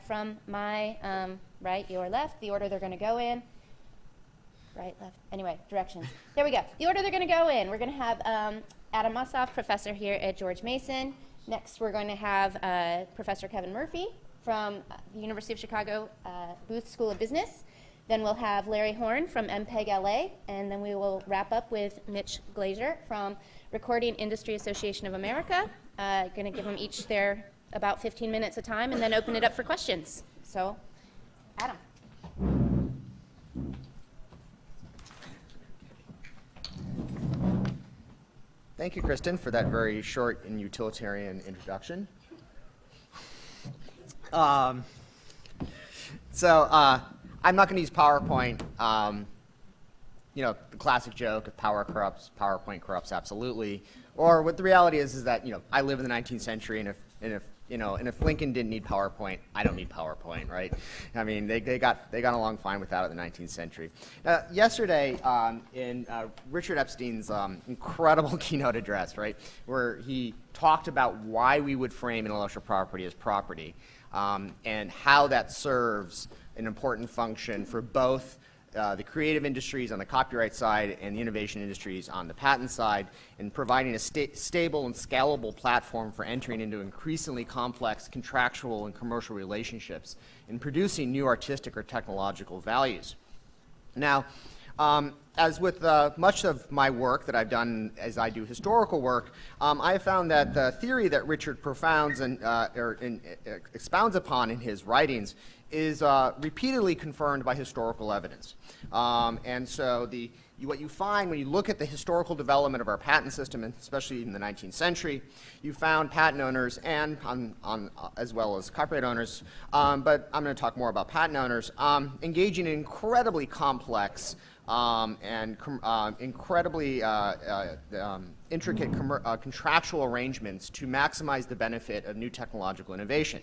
from my right, your left, the order they're going to go in. Right, left, anyway, directions. There we go. The order they're going to go in. We're going to have Adam Mossoff, professor here at George Mason. Next, we're going to have Professor Kevin Murphy from the University of Chicago Booth School of Business. Then we'll have Larry Horn from MPEG LA, and then we will wrap up with Mitch Glazer from Recording Industry Association of America. Going to give them each their about 15 minutes of time and then open it up for questions. So, Adam. Thank you, Kristen, for that very short and utilitarian introduction. I'm not going to use PowerPoint. You know, the classic joke, if power corrupts, PowerPoint corrupts absolutely. Or what the reality is that, you know, I live in the 19th century, and if Lincoln didn't need PowerPoint, I don't need PowerPoint, right? I mean, they got along fine without it in the 19th century. Yesterday, in Richard Epstein's incredible keynote address, right, where he talked about why we would frame intellectual property as property, and how that serves an important function for both the creative industries on the copyright side and the innovation industries on the patent side, and providing a stable and scalable platform for entering into increasingly complex contractual and commercial relationships and producing new artistic or technological values. Now, as with much of my work that I've done as I do historical work, I have found that the theory that Richard propounds and expounds upon in his writings is repeatedly confirmed by historical evidence. And so what you find when you look at the historical development of our patent system, and especially in the 19th century, you found patent owners and as well as copyright owners, but I'm going to talk more about patent owners, engaging in incredibly complex and incredibly intricate contractual arrangements to maximize the benefit of new technological innovation.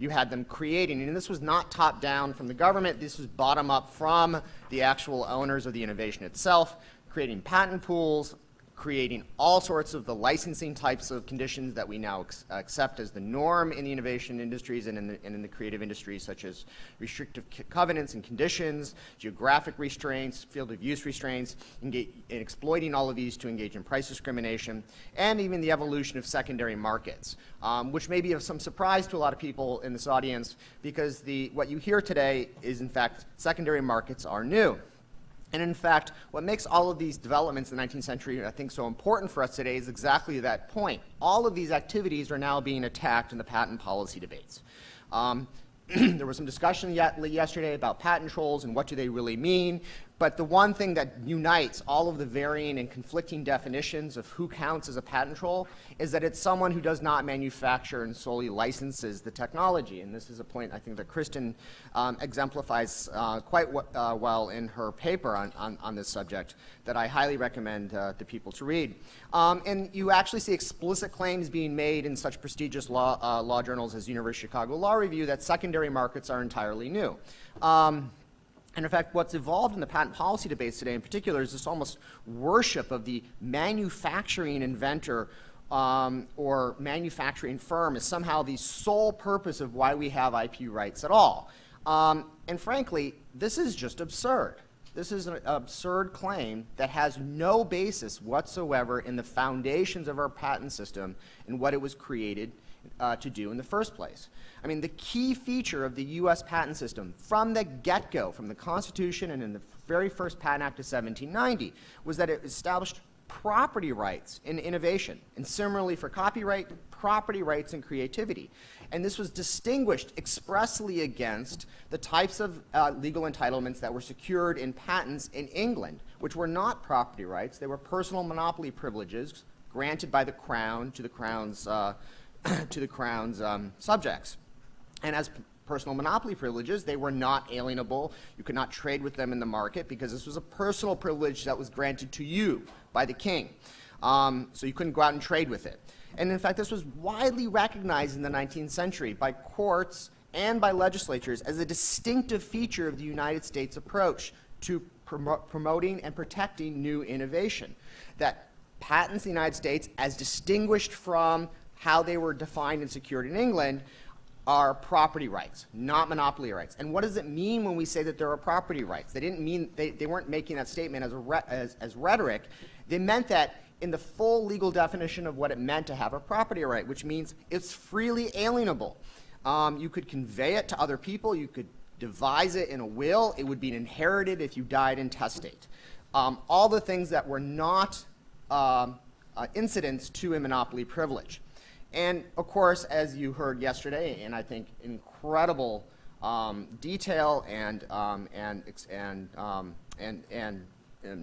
You had them creating, and this was not top down from the government, this was bottom up from the actual owners of the innovation itself, creating patent pools, creating all sorts of the licensing types of conditions that we now accept as the norm in the innovation industries and in the creative industries, such as restrictive covenants and conditions, geographic restraints, field of use restraints, and exploiting all of these to engage in price discrimination, and even the evolution of secondary markets, which may be of some surprise to a lot of people in this audience, because what you hear today is, in fact, secondary markets are new. And in fact, what makes all of these developments in the 19th century, I think, so important for us today is exactly that point. All of these activities are now being attacked in the patent policy debates. There was some discussion yesterday about patent trolls and what do they really mean. But the one thing that unites all of the varying and conflicting definitions of who counts as a patent troll is that it's someone who does not manufacture and solely licenses the technology. And this is a point I think that Kristen exemplifies quite well in her paper on this subject that I highly recommend to people to read. And you actually see explicit claims being made in such prestigious law journals as University of Chicago Law Review that secondary markets are entirely new. And in fact, what's evolved in the patent policy debates today in particular is this almost worship of the manufacturing inventor or manufacturing firm as somehow the sole purpose of why we have IP rights at all. And frankly, this is just absurd. This is an absurd claim that has no basis whatsoever in the foundations of our patent system and what it was created to do in the first place. I mean, the key feature of the U.S. patent system from the get-go, from the Constitution and in the very first Patent Act of 1790, was that it established property rights in innovation, and similarly for copyright, property rights in creativity. And this was distinguished expressly against the types of legal entitlements that were secured in patents in England, which were not property rights. They were personal monopoly privileges granted by the Crown to the Crown's subjects. And as personal monopoly privileges, they were not alienable. You could not trade with them in the market because this was a personal privilege that was granted to you by the king. So you couldn't go out and trade with it. And in fact, this was widely recognized in the 19th century by courts and by legislatures as a distinctive feature of the United States approach to promoting and protecting new innovation. That patents in the United States, as distinguished from how they were defined and secured in England, are property rights, not monopoly rights. And what does it mean when we say that there are property rights? They didn't mean, they weren't making that statement as rhetoric. They meant that in the full legal definition of what it meant to have a property right, which means it's freely alienable. You could convey it to other people, you could devise it in a will, it would be inherited if you died intestate. All the things that were not incidents to a monopoly privilege. And of course, as you heard yesterday, and I think incredible detail and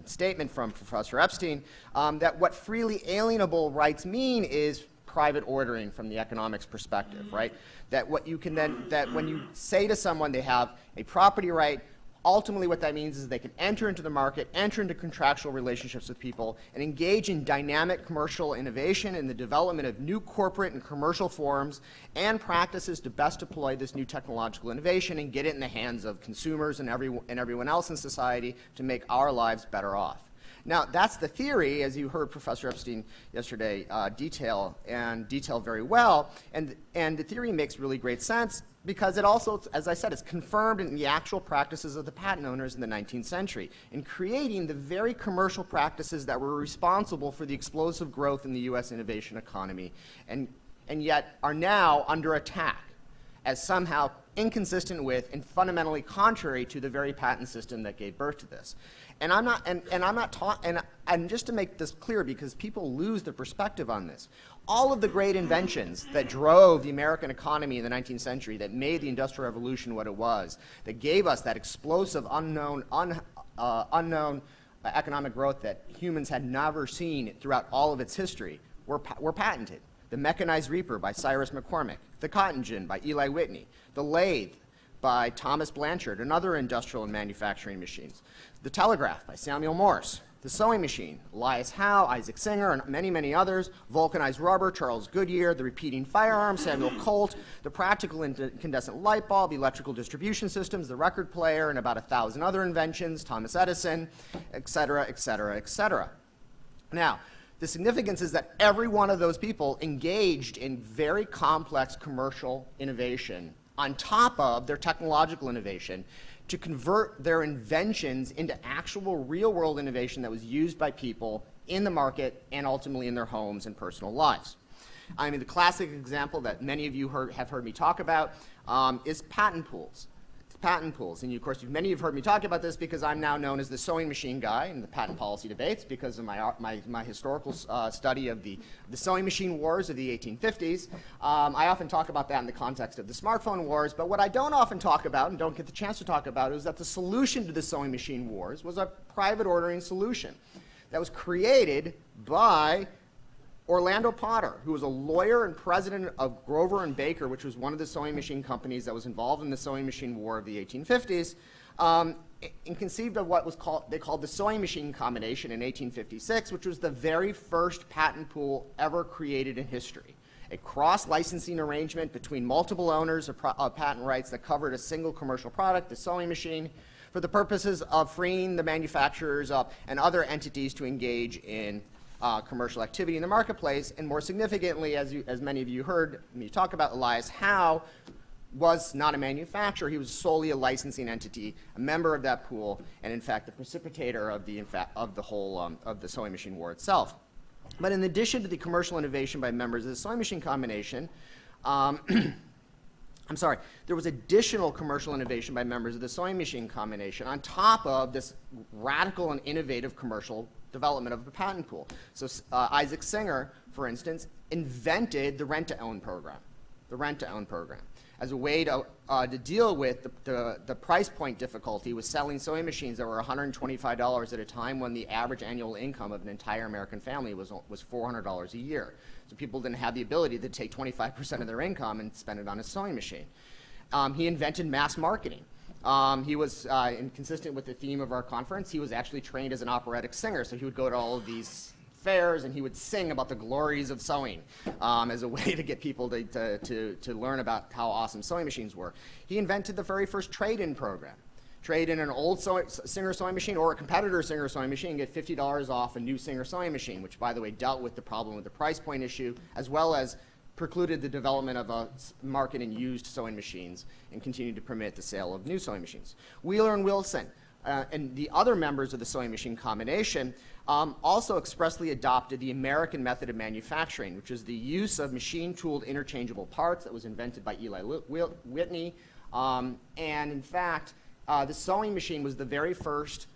statement from Professor Epstein, that what freely alienable rights mean is private ordering from the economics perspective, right? That what you can then, that when you say to someone they have a property right, ultimately what that means is they can enter into the market, enter into contractual relationships with people, and engage in dynamic commercial innovation and the development of new corporate and commercial forms and practices to best deploy this new technological innovation and get it in the hands of consumers and everyone else in society to make our lives better off. Now, that's the theory, as you heard Professor Epstein yesterday detail very well, and the theory makes really great sense because it also, as I said, is confirmed in the actual practices of the patent owners in the 19th century in creating the very commercial practices that were responsible for the explosive growth in the U.S. innovation economy, and yet are now under attack as somehow inconsistent with and fundamentally contrary to the very patent system that gave birth to this. And I'm not, and just to make this clear, because people lose their perspective on this, all of the great inventions that drove the American economy in the 19th century, that made the Industrial Revolution what it was, that gave us that explosive, unknown economic growth that humans had never seen throughout all of its history, were patented. The mechanized reaper by Cyrus McCormick, the cotton gin by Eli Whitney, the lathe by Thomas Blanchard and other industrial and manufacturing machines, the telegraph by Samuel Morse, the sewing machine, Elias Howe, Isaac Singer, and many, many others, vulcanized rubber, Charles Goodyear, the repeating firearm, Samuel Colt, the practical incandescent light bulb, electrical distribution systems, the record player, and about 1,000 other inventions, Thomas Edison, et cetera, et cetera, et cetera. Now, the significance is that every one of those people engaged in very complex commercial innovation on top of their technological innovation to convert their inventions into actual real-world innovation that was used by people in the market and ultimately in their homes and personal lives. I mean, the classic example that many of you have heard me talk about is patent pools. Patent pools, and of course many of you have heard me talk about this because I'm now known as the sewing machine guy in the patent policy debates because of my historical study of the sewing machine wars of the 1850s. I often talk about that in the context of the smartphone wars, but what I don't often talk about and don't get the chance to talk about is that the solution to the sewing machine wars was a private ordering solution that was created by Orlando Potter, who was a lawyer and president of Grover and Baker, which was one of the sewing machine companies that was involved in the sewing machine war of the 1850s, and conceived of what was they called the sewing machine combination in 1856, which was the very first patent pool ever created in history. A cross-licensing arrangement between multiple owners of patent rights that covered a single commercial product, the sewing machine, for the purposes of freeing the manufacturers up and other entities to engage in commercial activity in the marketplace. And more significantly, as many of you heard me talk about, Elias Howe was not a manufacturer. He was solely a licensing entity, a member of that pool, and in fact the precipitator of the whole of the sewing machine war itself. But in addition to the commercial innovation by members of the sewing machine combination, I'm sorry, there was additional commercial innovation by members of the sewing machine combination on top of this radical and innovative commercial development of the patent pool. So Isaac Singer, for instance, invented the rent-to-own program, as a way to deal with the price point difficulty with selling sewing machines that were $125 at a time when the average annual income of an entire American family was $400 a year. So people didn't have the ability to take 25% of their income and spend it on a sewing machine. He invented mass marketing. He was, consistent with the theme of our conference, he was actually trained as an operatic singer, so he would go to all of these fairs and he would sing about the glories of sewing as a way to get people to learn about how awesome sewing machines were. He invented the very first trade-in program. Trade in an old Singer sewing machine or a competitor Singer sewing machine, get $50 off a new Singer sewing machine, which, by the way, dealt with the problem with the price point issue, as well as precluded the development of a market in used sewing machines and continued to permit the sale of new sewing machines. Wheeler and Wilson and the other members of the sewing machine combination also expressly adopted the American method of manufacturing, which is the use of machine-tooled interchangeable parts that was invented by Eli Whitney. And in fact, the sewing machine was the very first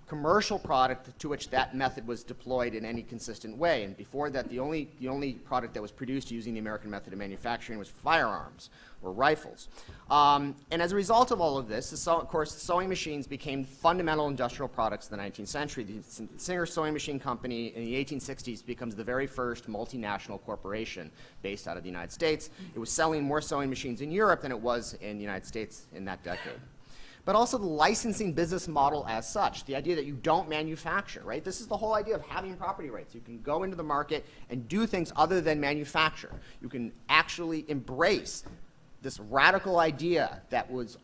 commercial product to which that method was deployed in any consistent way. And before that, the only product that was produced using the American method of manufacturing was firearms or rifles. And as a result of all of this, of course, sewing machines became fundamental industrial products of the 19th century. The Singer Sewing Machine Company in the 1860s becomes the very first multinational corporation based out of the United States. It was selling more sewing machines in Europe than it was in the United States in that decade. But also the licensing business model as such, the idea that you don't manufacture, right? This is the whole idea of having property rights. You can go into the market and do things other than manufacture. You can actually embrace this radical idea that was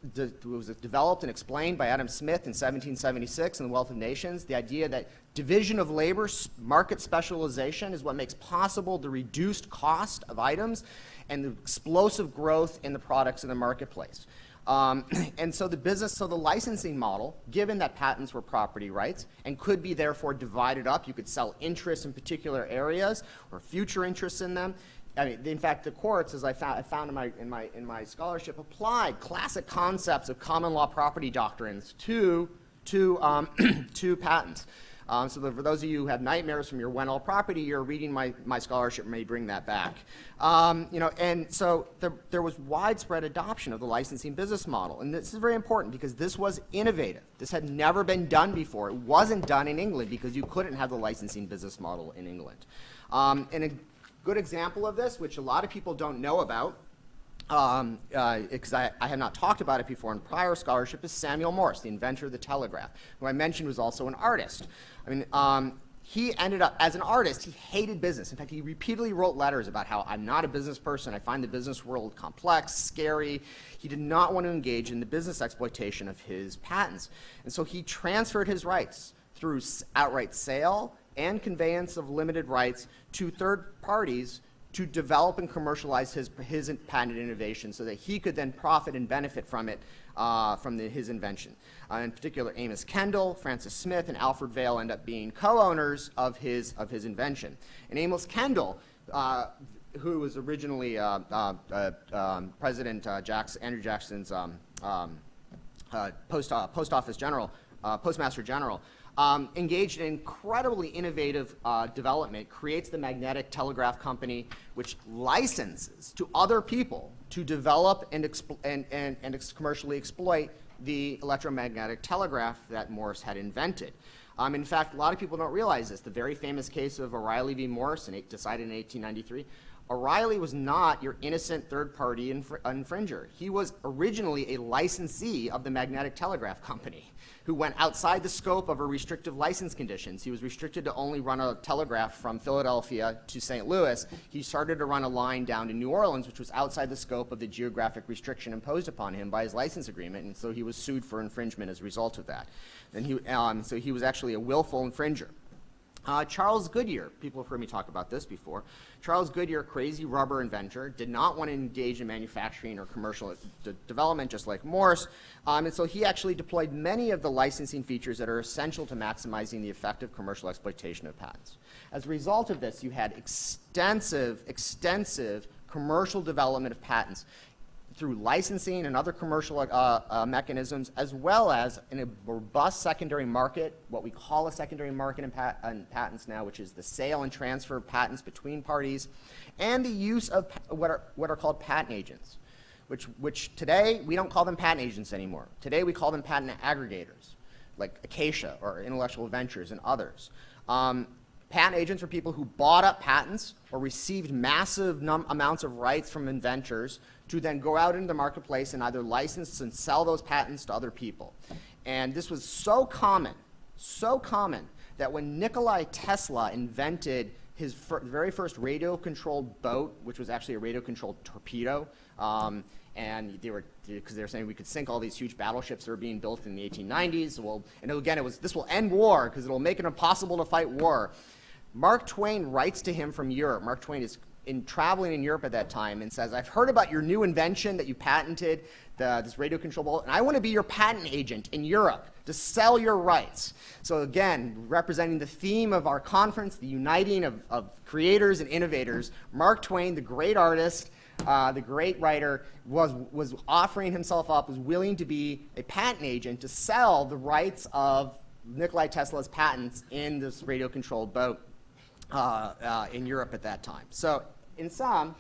developed and explained by Adam Smith in 1776 in The Wealth of Nations, the idea that division of labor, market specialization is what makes possible the reduced cost of items and the explosive growth in the products in the marketplace. And so the licensing model, given that patents were property rights and could be therefore divided up, you could sell interests in particular areas or future interests in them. I mean, in fact, the courts, as I found in my scholarship, applied classic concepts of common law property doctrines to patents. So for those of you who have nightmares from your Wendell property year, reading my scholarship may bring that back. And so there was widespread adoption of the licensing business model. And this is very important because this was innovative. This had never been done before. It wasn't done in England because you couldn't have the licensing business model in England. And a good example of this, which a lot of people don't know about, because I have not talked about it before in prior scholarship, is Samuel Morse, the inventor of the telegraph, who I mentioned was also an artist. I mean, he ended up, as an artist, he hated business. In fact, he repeatedly wrote letters about how I'm not a business person, I find the business world complex, scary. He did not want to engage in the business exploitation of his patents. And so he transferred his rights through outright sale and conveyance of limited rights to third parties to develop and commercialize his patented innovation so that he could then profit and benefit from it, his invention. In particular, Amos Kendall, Francis Smith, and Alfred Vail end up being co-owners of his invention. And Amos Kendall, who was originally President Andrew Jackson's postmaster general, engaged in incredibly innovative development, creates the Magnetic Telegraph Company, which licenses to other people to develop and commercially exploit the electromagnetic telegraph that Morse had invented. In fact, a lot of people don't realize this. The very famous case of O'Reilly v. Morse, decided in 1893, O'Reilly was not your innocent third-party infringer. He was originally a licensee of the Magnetic Telegraph Company who went outside the scope of a restrictive license conditions. He was restricted to only run a telegraph from Philadelphia to St. Louis. He started to run a line down to New Orleans, which was outside the scope of the geographic restriction imposed upon him by his license agreement, and so he was sued for infringement as a result of that. And so he was actually a willful infringer. Charles Goodyear, people have heard me talk about this before. Charles Goodyear, crazy rubber inventor, did not want to engage in manufacturing or commercial development just like Morse, and so he actually deployed many of the licensing features that are essential to maximizing the effective commercial exploitation of patents. As a result of this, you had extensive commercial development of patents through licensing and other commercial mechanisms, as well as in a robust secondary market, what we call a secondary market in patents now, which is the sale and transfer of patents between parties, and the use of what are called patent agents, which today we don't call them patent agents anymore. Today we call them patent aggregators, like Acacia or Intellectual Ventures and others. Patent agents are people who bought up patents or received massive amounts of rights from inventors to then go out into the marketplace and either license and sell those patents to other people. And this was so common, that when Nikola Tesla invented his very first radio-controlled boat, which was actually a radio-controlled torpedo, and because they were saying we could sink all these huge battleships that were being built in the 1890s. Well, and again, this will end war because it will make it impossible to fight war. Mark Twain writes to him from Europe. Mark Twain is in traveling in Europe at that time and says, I've heard about your new invention that you patented, this radio control bullet, and I want to be your patent agent in Europe to sell your rights. So again, representing the theme of our conference, the uniting of creators and innovators, Mark Twain, the great artist, the great writer, was offering himself up, was willing to be a patent agent to sell the rights of Nikola Tesla's patents in this radio-controlled boat in Europe at that time. So in sum,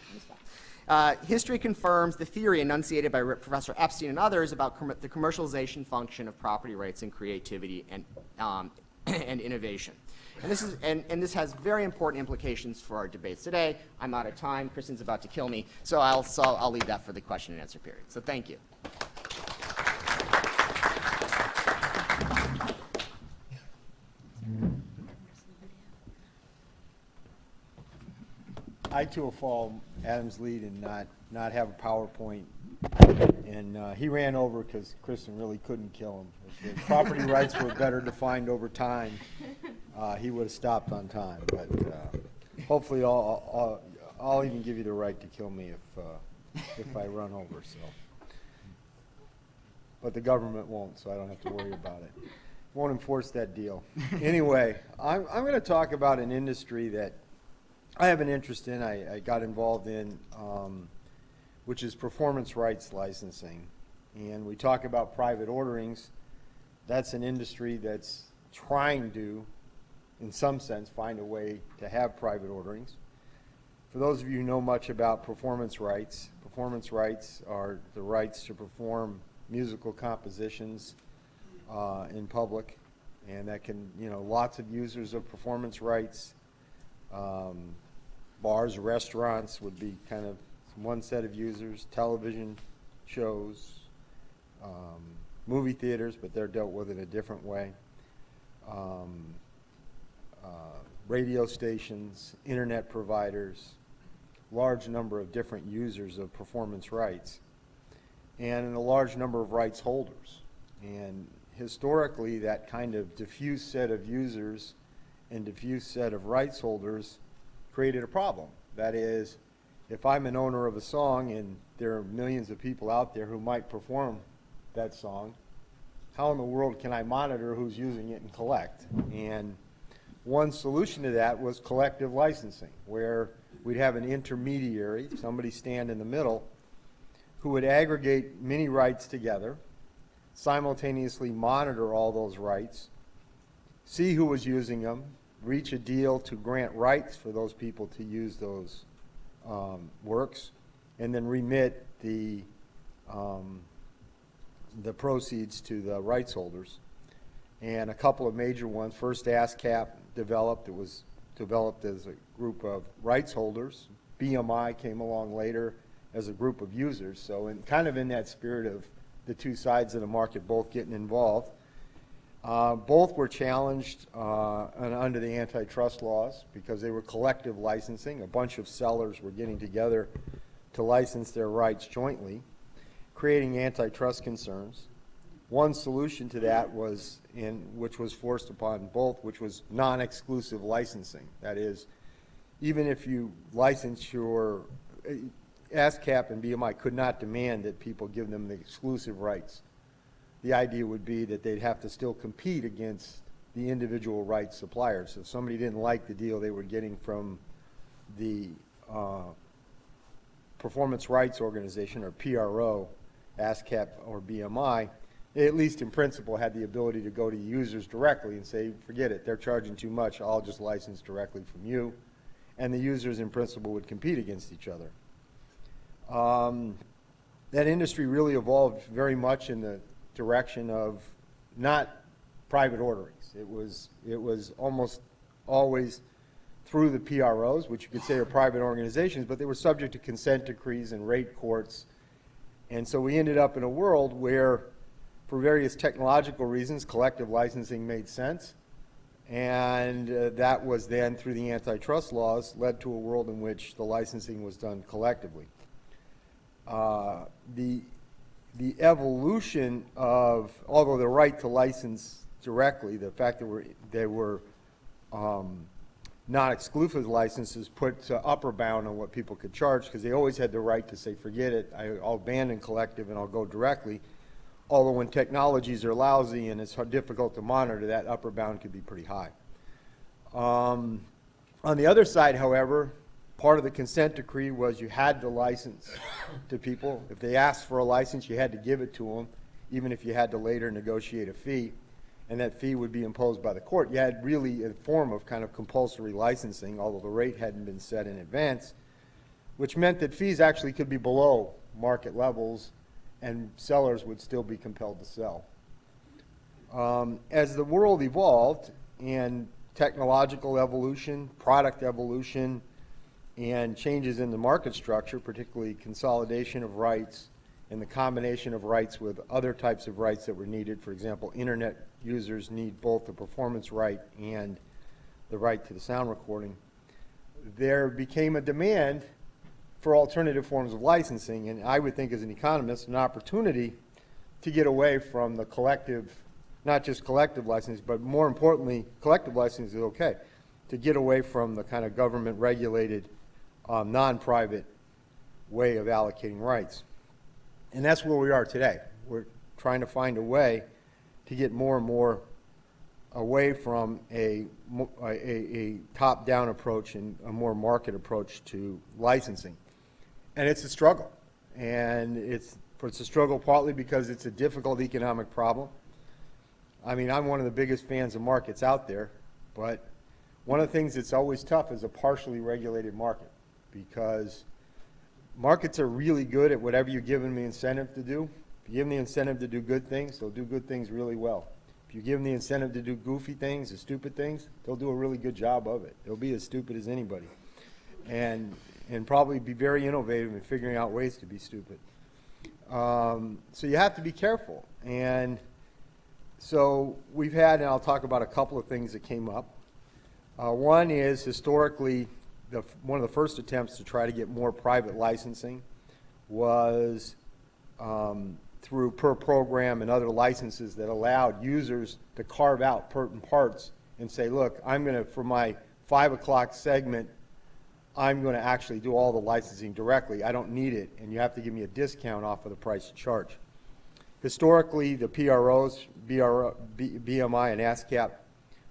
history confirms the theory enunciated by Professor Epstein and others about the commercialization function of property rights and creativity and innovation. And this has very important implications for our debates today. I'm out of time. Kristen's about to kill me, so I'll leave that for the question and answer period. So thank you. I too will follow Adam's lead and not have a PowerPoint. And he ran over because Kristen really couldn't kill him. If the property rights were better defined over time, he would have stopped on time. But hopefully I'll even give you the right to kill me if I run over. So, but the government won't, so I don't have to worry about it. Won't enforce that deal. Anyway, I'm going to talk about an industry that I have an interest in, I got involved in, which is performance rights licensing. And we talk about private orderings. That's an industry that's trying to, in some sense, find a way to have private orderings. For those of you who know much about performance rights are the rights to perform musical compositions in public. And that can, lots of users of performance rights. Bars, restaurants would be kind of one set of users, television shows, movie theaters, but they're dealt with in a different way, radio stations, internet providers, large number of different users of performance rights, and a large number of rights holders. And historically, that kind of diffuse set of users and diffuse set of rights holders created a problem. That is, if I'm an owner of a song and there are millions of people out there who might perform that song, how in the world can I monitor who's using it and collect? And one solution to that was collective licensing, where we'd have an intermediary, somebody stand in the middle, who would aggregate many rights together, simultaneously monitor all those rights, see who was using them, reach a deal to grant rights for those people to use those works, and then remit the proceeds to the rights holders. And a couple of major ones. First, ASCAP developed. It was developed as a group of rights holders. BMI came along later as a group of users. So kind of in that spirit of the two sides of the market both getting involved. Both were challenged under the antitrust laws because they were collective licensing. A bunch of sellers were getting together to license their rights jointly, creating antitrust concerns. One solution to that was, which was forced upon both, which was non-exclusive licensing. That is, even if you license your, ASCAP and BMI could not demand that people give them the exclusive rights. The idea would be that they'd have to still compete against the individual rights suppliers. So if somebody didn't like the deal they were getting from the Performance Rights Organization, or PRO, ASCAP or BMI, they at least in principle had the ability to go to users directly and say, forget it, they're charging too much, I'll just license directly from you. And the users in principle would compete against each other. That industry really evolved very much in the direction of not private orderings. It was almost always through the PROs, which you could say are private organizations, but they were subject to consent decrees and rate courts. And so we ended up in a world where, for various technological reasons, collective licensing made sense. And that was then, through the antitrust laws, led to a world in which the licensing was done collectively. The evolution of, although the right to license directly, the fact that they were non-exclusive licenses put upper bound on what people could charge, because they always had the right to say, forget it, I'll abandon collective and I'll go directly. Although when technologies are lousy and it's difficult to monitor, that upper bound could be pretty high. On the other side, however, part of the consent decree was you had to license to people. If they asked for a license, you had to give it to them, even if you had to later negotiate a fee, and that fee would be imposed by the court. You had really a form of kind of compulsory licensing, although the rate hadn't been set in advance, which meant that fees actually could be below market levels and sellers would still be compelled to sell. As the world evolved and technological evolution, product evolution, and changes in the market structure, particularly consolidation of rights and the combination of rights with other types of rights that were needed. For example, internet users need both the performance right and the right to the sound recording. There became a demand for alternative forms of licensing, and I would think as an economist, an opportunity to get away from the collective, not just collective licensing, but more importantly, collective licensing is okay, to get away from the kind of government regulated, non-private way of allocating rights. And that's where we are today. We're trying to find a way to get more and more away from a top-down approach and a more market approach to licensing. And it's a struggle. And it's a struggle partly because it's a difficult economic problem. I mean, I'm one of the biggest fans of markets out there, but one of the things that's always tough is a partially regulated market, because markets are really good at whatever you give them the incentive to do. If you give them the incentive to do good things, they'll do good things really well. If you give them the incentive to do goofy things or stupid things, they'll do a really good job of it. They'll be as stupid as anybody, and probably be very innovative in figuring out ways to be stupid. So you have to be careful. And so we've had, and I'll talk about a couple of things that came up. One is historically, one of the first attempts to try to get more private licensing was through per program and other licenses that allowed users to carve out certain parts and say, look, I'm going to, for my 5 o'clock segment, I'm going to actually do all the licensing directly. I don't need it, and you have to give me a discount off of the price you charge. Historically, the PROs, BMI and ASCAP,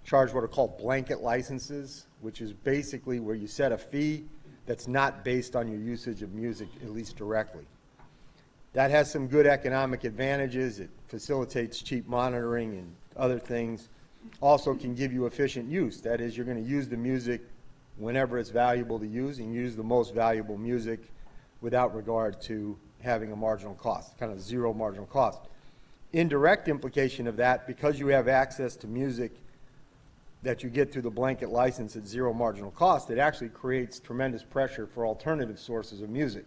charge what are called blanket licenses, which is basically where you set a fee that's not based on your usage of music, at least directly. That has some good economic advantages. It facilitates cheap monitoring and other things. Also can give you efficient use. That is, you're going to use the music whenever it's valuable to use, and use the most valuable music without regard to having a marginal cost, kind of zero marginal cost. Indirect implication of that, because you have access to music that you get through the blanket license at zero marginal cost, it actually creates tremendous pressure for alternative sources of music.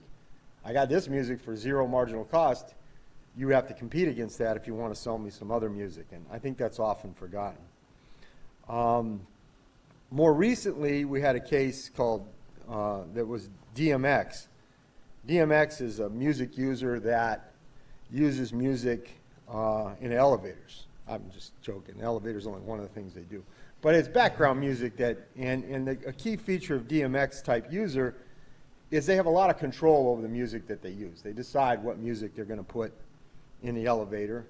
I got this music for zero marginal cost. You have to compete against that if you want to sell me some other music, and I think that's often forgotten. More recently, we had a case called, that was DMX. DMX is a music user that uses music in elevators. I'm just joking. The elevator is only one of the things they do. But it's background music that, a key feature of DMX type user is they have a lot of control over the music that they use. They decide what music they're going to put in the elevator.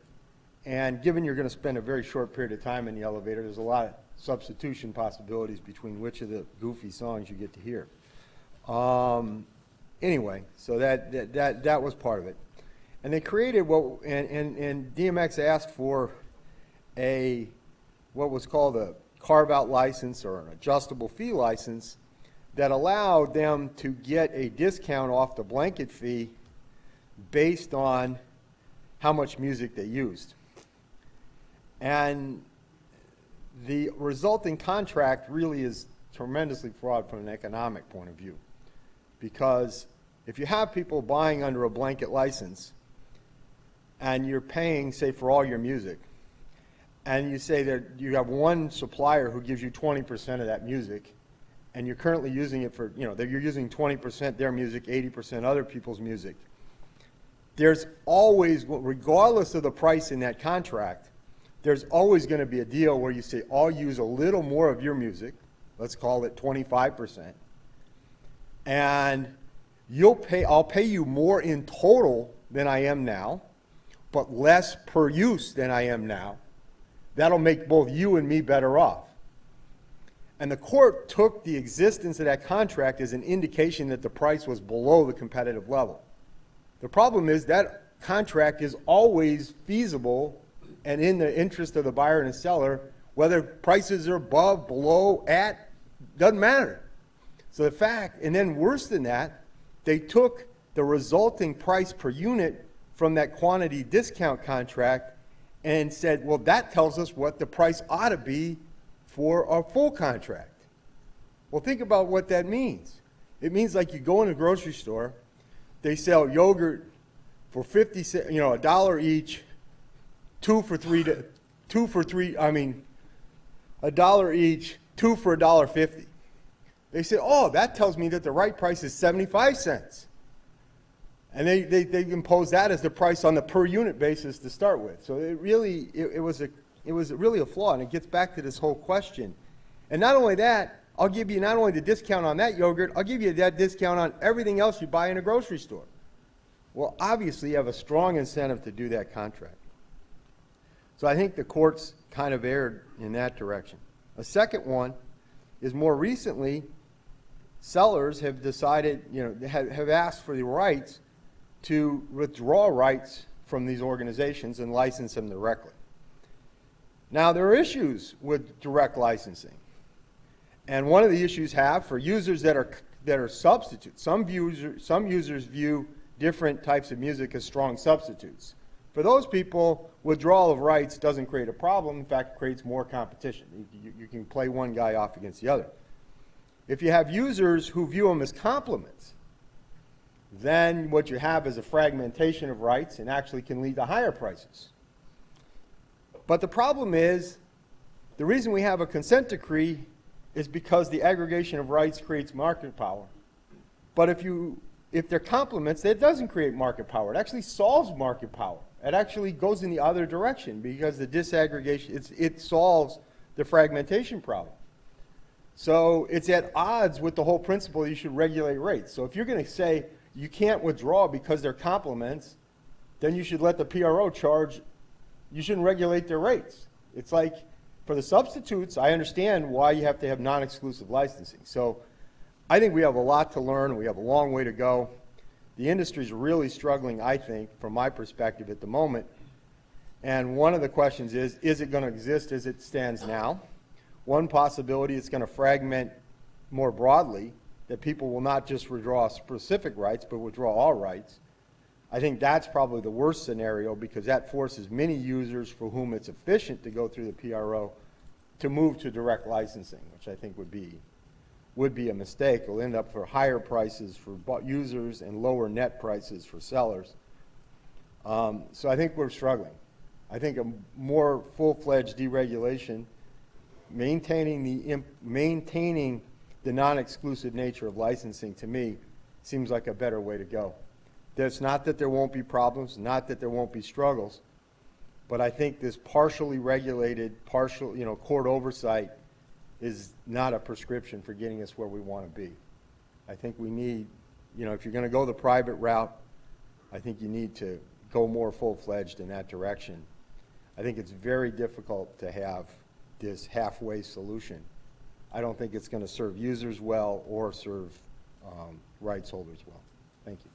And given you're going to spend a very short period of time in the elevator, there's a lot of substitution possibilities between which of the goofy songs you get to hear. Anyway, so that was part of it. And they created what, and DMX asked for what was called a carve-out license or an adjustable fee license that allowed them to get a discount off the blanket fee based on how much music they used. And the resulting contract really is tremendously flawed from an economic point of view, because if you have people buying under a blanket license and you're paying, say, for all your music, and you say that you have one supplier who gives you 20% of that music, and you're currently using it for, that you're using 20% their music, 80% other people's music, there's always, regardless of the price in that contract, there's always going to be a deal where you say, I'll use a little more of your music, let's call it 25%, and I'll pay you more in total than I am now, but less per use than I am now. That'll make both you and me better off. And the court took the existence of that contract as an indication that the price was below the competitive level. The problem is that contract is always feasible and in the interest of the buyer and the seller, whether prices are above, below, at, doesn't matter. So the fact, and then worse than that, they took the resulting price per unit from that quantity discount contract and said, well, that tells us what the price ought to be for a full contract. Well, think about what that means. It means like you go in a grocery store, they sell yogurt for 50 cents, $1 each, $2 for $3, $1 each, 2 for $1.50. They say, oh, that tells me that the right price is 75 cents. And they impose that as the price on the per unit basis to start with. So it was really a flaw, and it gets back to this whole question. And not only that, I'll give you not only the discount on that yogurt, I'll give you that discount on everything else you buy in a grocery store. Well, obviously you have a strong incentive to do that contract. So I think the courts kind of erred in that direction. A second one is more recently, sellers have decided, have asked for the rights to withdraw rights from these organizations and license them directly. Now, there are issues with direct licensing. And one of the issues for users that are substitutes. Some users view different types of music as strong substitutes. For those people, withdrawal of rights doesn't create a problem. In fact, it creates more competition. You can play one guy off against the other. If you have users who view them as complements, then what you have is a fragmentation of rights and actually can lead to higher prices. But the problem is, the reason we have a consent decree is because the aggregation of rights creates market power. But if they're complements, that doesn't create market power. It actually solves market power. It actually goes in the other direction because the disaggregation, it solves the fragmentation problem. So it's at odds with the whole principle you should regulate rates. So if you're going to say you can't withdraw because they're complements, then you should let the PRO charge. You shouldn't regulate their rates. It's like for the substitutes, I understand why you have to have non-exclusive licensing. So I think we have a lot to learn. We have a long way to go. The industry's really struggling, I think, from my perspective at the moment. And one of the questions is it going to exist as it stands now? One possibility, it's going to fragment more broadly, that people will not just withdraw specific rights, but withdraw all rights. I think that's probably the worst scenario because that forces many users for whom it's efficient to go through the PRO to move to direct licensing, which I think would be a mistake. It'll end up for higher prices for users and lower net prices for sellers. So I think we're struggling. I think a more full-fledged deregulation, maintaining the non-exclusive nature of licensing, to me, seems like a better way to go. It's not that there won't be problems, not that there won't be struggles, but I think this partially regulated, court oversight is not a prescription for getting us where we want to be. I think we need, if you're going to go the private route, I think you need to go more full-fledged in that direction. I think it's very difficult to have this halfway solution. I don't think it's going to serve users well or serve rights holders well. Thank you.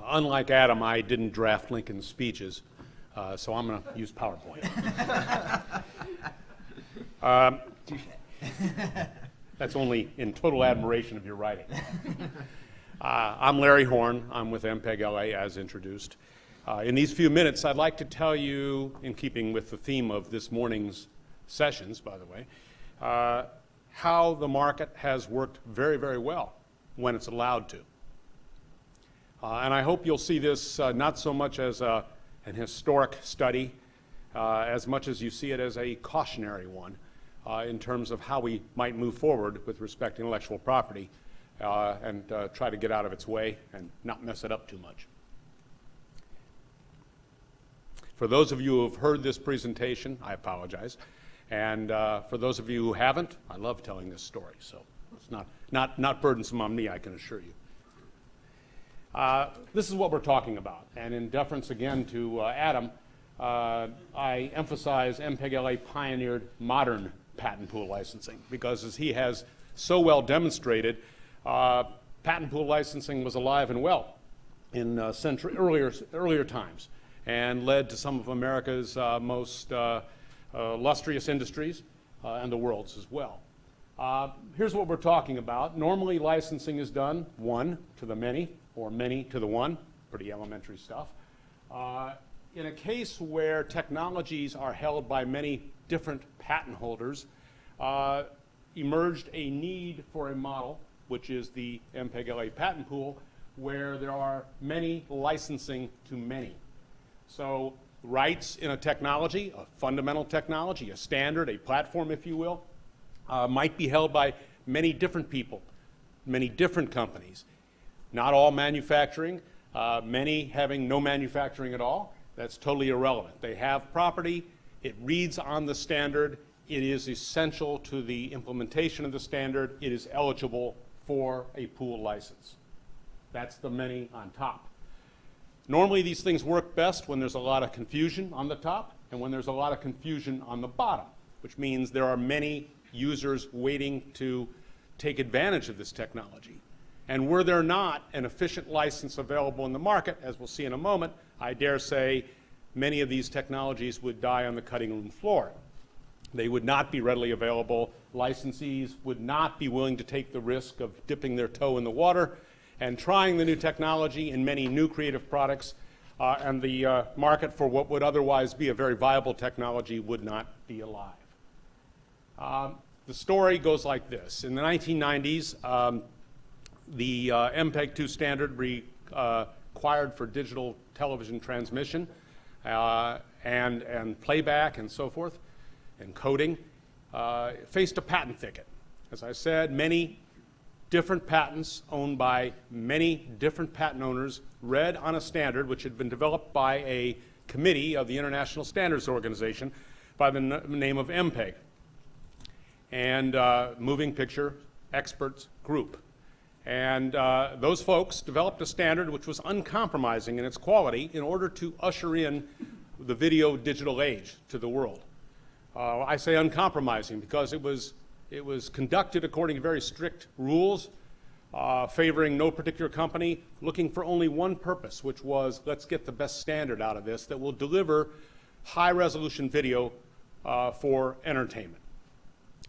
Unlike Adam, I didn't draft Lincoln's speeches, so I'm going to use PowerPoint. That's only in total admiration of your writing. I'm Larry Horn. I'm with MPEG LA, as introduced. In these few minutes, I'd like to tell you, in keeping with the theme of this morning's sessions, by the way, how the market has worked very, very well when it's allowed to. And I hope you'll see this not so much as an historic study, as much as you see it as a cautionary one in terms of how we might move forward with respect to intellectual property and try to get out of its way and not mess it up too much. For those of you who have heard this presentation, I apologize. And for those of you who haven't, I love telling this story, so it's not burdensome on me, I can assure you. This is what we're talking about. And in deference again to Adam, I emphasize MPEG-LA pioneered modern patent pool licensing because, as he has so well demonstrated, patent pool licensing was alive and well in earlier times and led to some of America's most illustrious industries and the world's as well. Here's what we're talking about. Normally, licensing is done one to the many or many to the one, pretty elementary stuff. In a case where technologies are held by many different patent holders, emerged a need for a model, which is the MPEG-LA patent pool, where there are many licensing to many. So rights in a technology, a fundamental technology, a standard, a platform, if you will, might be held by many different people, many different companies. Not all manufacturing, many having no manufacturing at all. That's totally irrelevant. They have property, it reads on the standard, it is essential to the implementation of the standard, it is eligible for a pool license. That's the many on top. Normally these things work best when there's a lot of confusion on the top and when there's a lot of confusion on the bottom, which means there are many users waiting to take advantage of this technology. And were there not an efficient license available in the market, as we'll see in a moment, I dare say many of these technologies would die on the cutting room floor. They would not be readily available. Licensees would not be willing to take the risk of dipping their toe in the water and trying the new technology in many new creative products, and the market for what would otherwise be a very viable technology would not be alive. The story goes like this. In the 1990s, the MPEG-2 standard required for digital television transmission and playback and so forth, and coding, faced a patent thicket. As I said, many different patents owned by many different patent owners read on a standard which had been developed by a committee of the International Standards Organization by the name of MPEG, and Moving Picture Experts Group. And those folks developed a standard which was uncompromising in its quality in order to usher in the video digital age to the world. I say uncompromising because it was conducted according to very strict rules, favoring no particular company, looking for only one purpose, which was let's get the best standard out of this that will deliver high-resolution video for entertainment.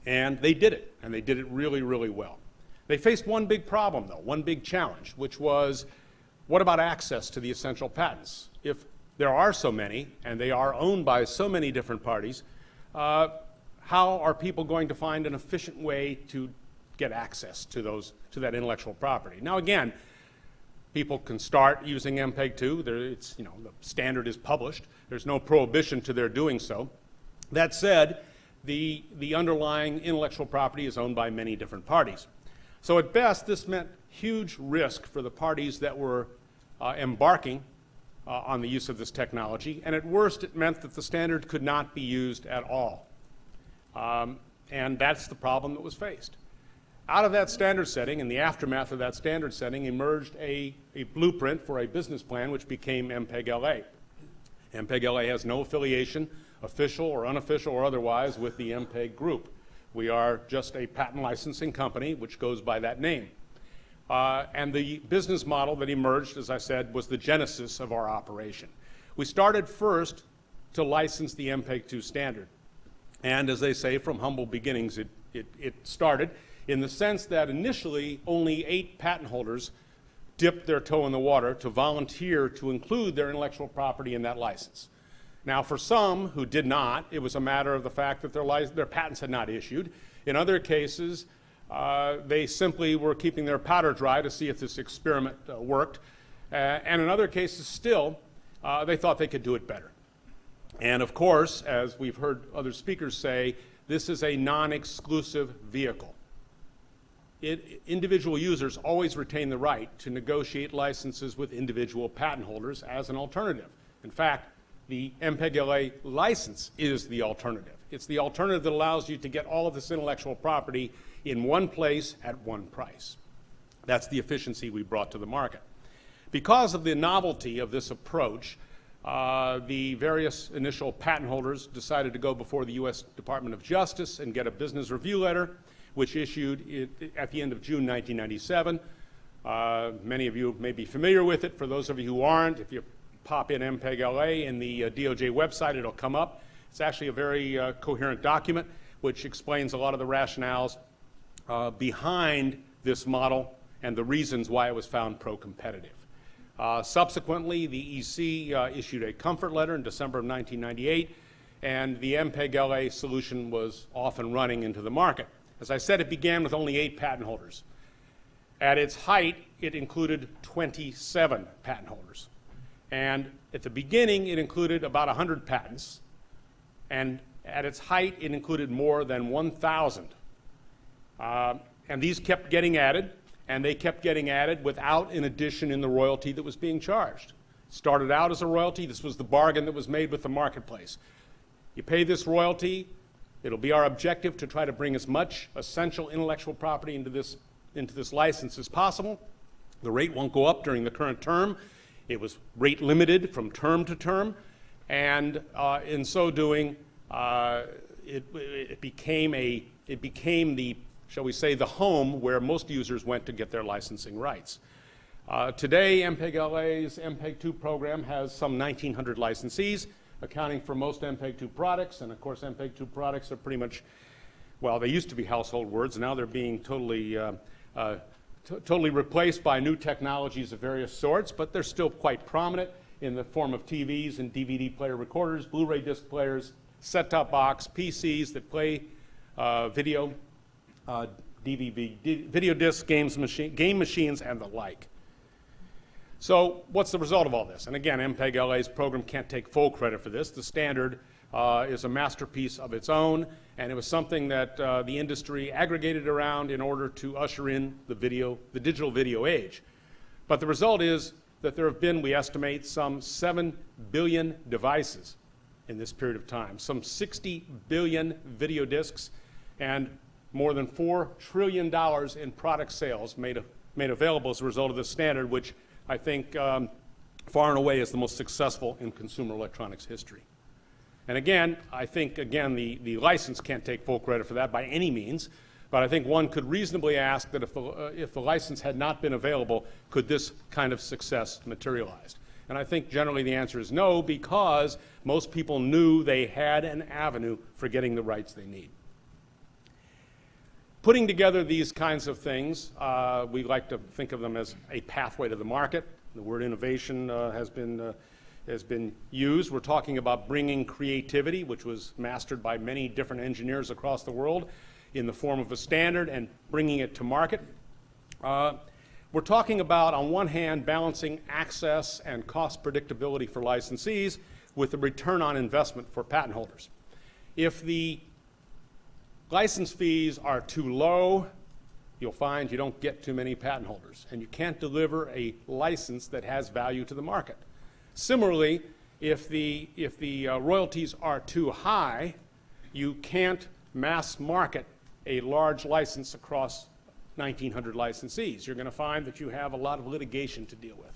And they did it, and they did it really, really well. They faced one big problem, though, one big challenge, which was what about access to the essential patents? If there are so many, and they are owned by so many different parties, how are people going to find an efficient way to get access to that intellectual property? Now, again, people can start using MPEG-2. The standard is published. There's no prohibition to their doing so. That said, the underlying intellectual property is owned by many different parties. So at best, this meant huge risk for the parties that were embarking on the use of this technology, and at worst, it meant that the standard could not be used at all. And that's the problem that was faced. Out of that standard setting, in the aftermath of that standard setting, emerged a blueprint for a business plan which became MPEG-LA. MPEG-LA has no affiliation, official or unofficial or otherwise, with the MPEG group. We are just a patent licensing company which goes by that name. And the business model that emerged, as I said, was the genesis of our operation. We started first to license the MPEG-2 standard. And as they say, from humble beginnings, it started in the sense that initially only 8 patent holders dipped their toe in the water to volunteer to include their intellectual property in that license. Now, for some who did not, it was a matter of the fact that their patents had not issued. In other cases, they simply were keeping their powder dry to see if this experiment worked. And in other cases still, they thought they could do it better. And of course, as we've heard other speakers say, this is a non-exclusive vehicle. Individual users always retain the right to negotiate licenses with individual patent holders as an alternative. In fact, the MPEG-LA license is the alternative. It's the alternative that allows you to get all of this intellectual property in one place at one price. That's the efficiency we brought to the market. Because of the novelty of this approach, the various initial patent holders decided to go before the U.S. Department of Justice and get a business review letter, which issued at the end of June 1997. Many of you may be familiar with it. For those of you who aren't, if you pop in MPEG-LA in the DOJ website, it'll come up. It's actually a very coherent document which explains a lot of the rationales behind this model and the reasons why it was found pro-competitive. Subsequently, the EC issued a comfort letter in December of 1998, and the MPEG-LA solution was off and running into the market. As I said, it began with only 8 patent holders. At its height, it included 27 patent holders. And at the beginning, it included about 100 patents. And at its height, it included more than 1,000. And these kept getting added, and they kept getting added without an addition in the royalty that was being charged. It started out as a royalty. This was the bargain that was made with the marketplace. You pay this royalty, it'll be our objective to try to bring as much essential intellectual property into this license as possible. The rate won't go up during the current term. It was rate limited from term to term, and in so doing, it became the, shall we say, the home where most users went to get their licensing rights. Today, MPEG-LA's MPEG-2 program has some 1,900 licensees, accounting for most MPEG-2 products, and of course MPEG-2 products are pretty much, well, they used to be household words, now they're being totally replaced by new technologies of various sorts, but they're still quite prominent in the form of TVs and DVD player recorders, Blu-ray disc players, set-top box, PCs that play video, video discs, game machines, and the like. So what's the result of all this? And again, MPEG-LA's program can't take full credit for this. The standard is a masterpiece of its own, and it was something that the industry aggregated around in order to usher in the digital video age. But the result is that there have been, we estimate, some 7 billion devices in this period of time, some 60 billion video discs, and more than $4 trillion in product sales made available as a result of this standard, which I think far and away is the most successful in consumer electronics history. And again, I think, the license can't take full credit for that by any means, but I think one could reasonably ask that if the license had not been available, could this kind of success materialize? And I think generally the answer is no, because most people knew they had an avenue for getting the rights they need. Putting together these kinds of things, we like to think of them as a pathway to the market. The word innovation has been used. We're talking about bringing creativity, which was mastered by many different engineers across the world, in the form of a standard and bringing it to market. We're talking about, on one hand, balancing access and cost predictability for licensees with the return on investment for patent holders. If the license fees are too low, you'll find you don't get too many patent holders, and you can't deliver a license that has value to the market. Similarly, if the royalties are too high, you can't mass market a large license across 1,900 licensees. You're going to find that you have a lot of litigation to deal with.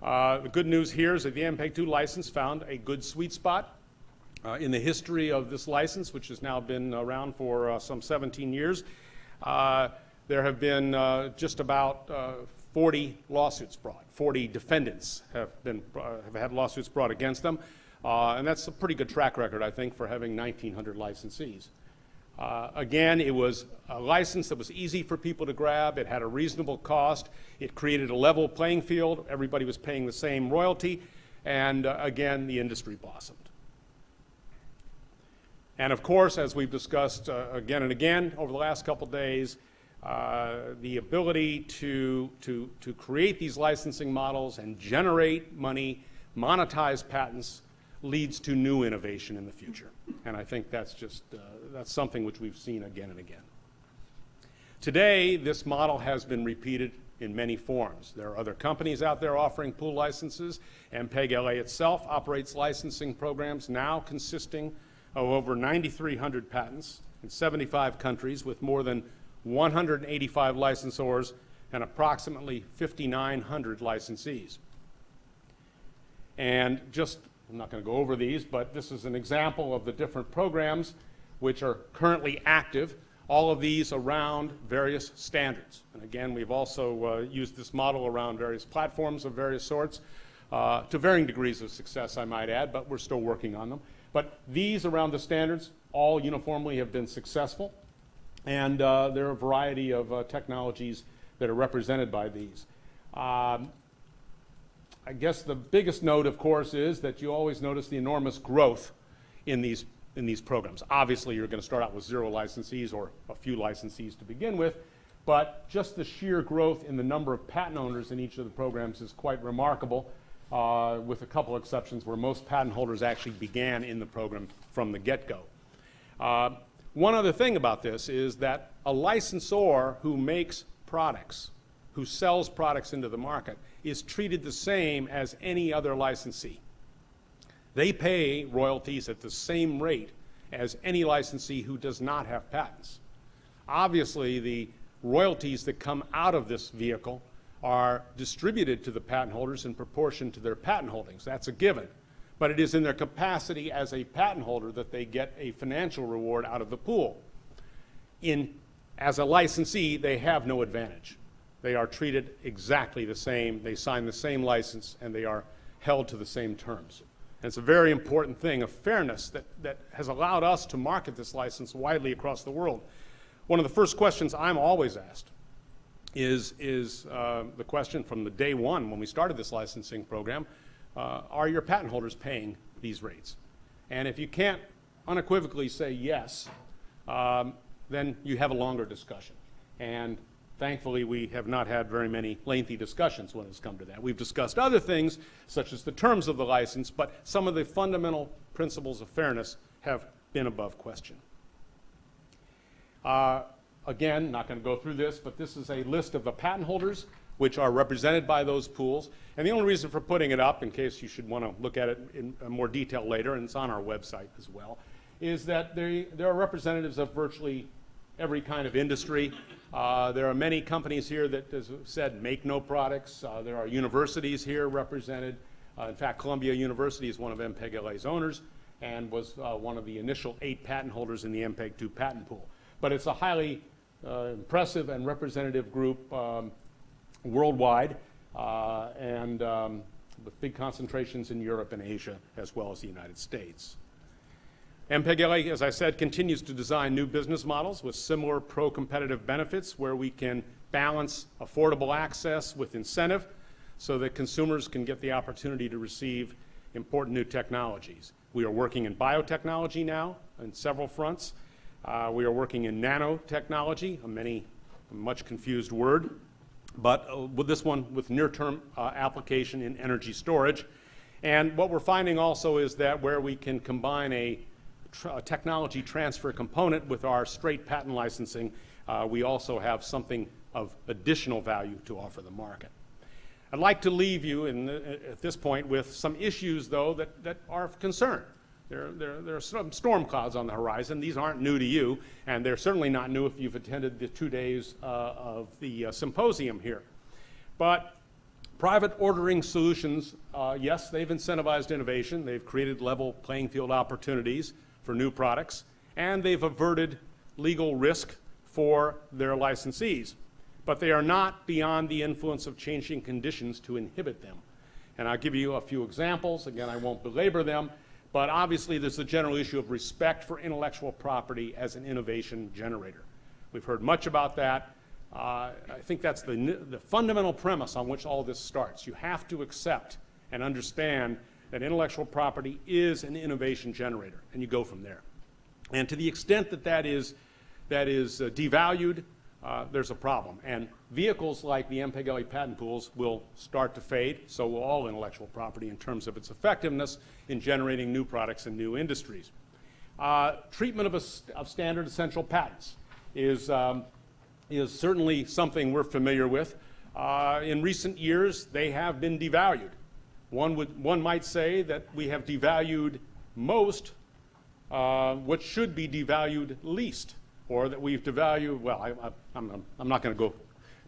The good news here is that the MPEG-2 license found a good sweet spot. In the history of this license, which has now been around for some 17 years, there have been just about 40 lawsuits brought. 40 defendants have had lawsuits brought against them, and that's a pretty good track record, I think, for having 1,900 licensees. Again, it was a license that was easy for people to grab. It had a reasonable cost. It created a level playing field. Everybody was paying the same royalty, and again, the industry blossomed. And of course, as we've discussed again and again over the last couple days, the ability to create these licensing models and generate money, monetize patents, leads to new innovation in the future. And I think that's just, that's something which we've seen again and again. Today, this model has been repeated in many forms. There are other companies out there offering pool licenses. MPEG-LA itself operates licensing programs now consisting of over 9,300 patents in 75 countries with more than 185 licensors and approximately 5,900 licensees. And just, I'm not going to go over these, but this is an example of the different programs which are currently active, all of these around various standards. And again, we've also used this model around various platforms of various sorts, to varying degrees of success, I might add, but we're still working on them. But these around the standards all uniformly have been successful, and there are a variety of technologies that are represented by these. I guess the biggest note, of course, is that you always notice the enormous growth in these programs. Obviously, you're going to start out with 0 licensees or a few licensees to begin with, but just the sheer growth in the number of patent owners in each of the programs is quite remarkable, with a couple exceptions where most patent holders actually began in the program from the get-go. One other thing about this is that a licensor who makes products, who sells products into the market, is treated the same as any other licensee. They pay royalties at the same rate as any licensee who does not have patents. Obviously, the royalties that come out of this vehicle are distributed to the patent holders in proportion to their patent holdings. That's a given. But it is in their capacity as a patent holder that they get a financial reward out of the pool. As a licensee, they have no advantage. They are treated exactly the same. They sign the same license, and they are held to the same terms. And it's a very important thing of fairness that has allowed us to market this license widely across the world. One of the first questions I'm always asked is the question from the day one when we started this licensing program, are your patent holders paying these rates? And if you can't unequivocally say yes, then you have a longer discussion. And thankfully, we have not had very many lengthy discussions when it's come to that. We've discussed other things, such as the terms of the license, but some of the fundamental principles of fairness have been above question. Again, not going to go through this, but this is a list of the patent holders which are represented by those pools. And the only reason for putting it up, in case you should want to look at it in more detail later, and it's on our website as well, is that there are representatives of virtually every kind of industry. There are many companies here that, as I've said, make no products. There are universities here represented. In fact, Columbia University is one of MPEG-LA's owners and was one of the initial 8 patent holders in the MPEG-2 patent pool. But it's a highly impressive and representative group worldwide, and with big concentrations in Europe and Asia, as well as the United States. MPEG-LA, as I said, continues to design new business models with similar pro-competitive benefits where we can balance affordable access with incentive so that consumers can get the opportunity to receive important new technologies. We are working in biotechnology now on several fronts. We are working in nanotechnology, a much confused word, but with this one with near-term application in energy storage. And what we're finding also is that where we can combine a technology transfer component with our straight patent licensing, we also have something of additional value to offer the market. I'd like to leave you at this point with some issues, though, that are of concern. There are some storm clouds on the horizon. These aren't new to you, and they're certainly not new if you've attended the 2 days of the symposium here. But private ordering solutions, yes, they've incentivized innovation. They've created level playing field opportunities for new products, and they've averted legal risk for their licensees. But they are not beyond the influence of changing conditions to inhibit them. And I'll give you a few examples. Again, I won't belabor them. But obviously, there's the general issue of respect for intellectual property as an innovation generator. We've heard much about that. I think that's the fundamental premise on which all this starts. You have to accept and understand that intellectual property is an innovation generator, and you go from there. And to the extent that that is devalued there's a problem. And vehicles like the MPEG-LE patent pools will start to fade, so will all intellectual property in terms of its effectiveness in generating new products and new industries. Treatment of standard essential patents is certainly something we're familiar with. In recent years, they have been devalued. One might say that we have devalued most what should be devalued least, or that we've devalued, well, I'm not going to go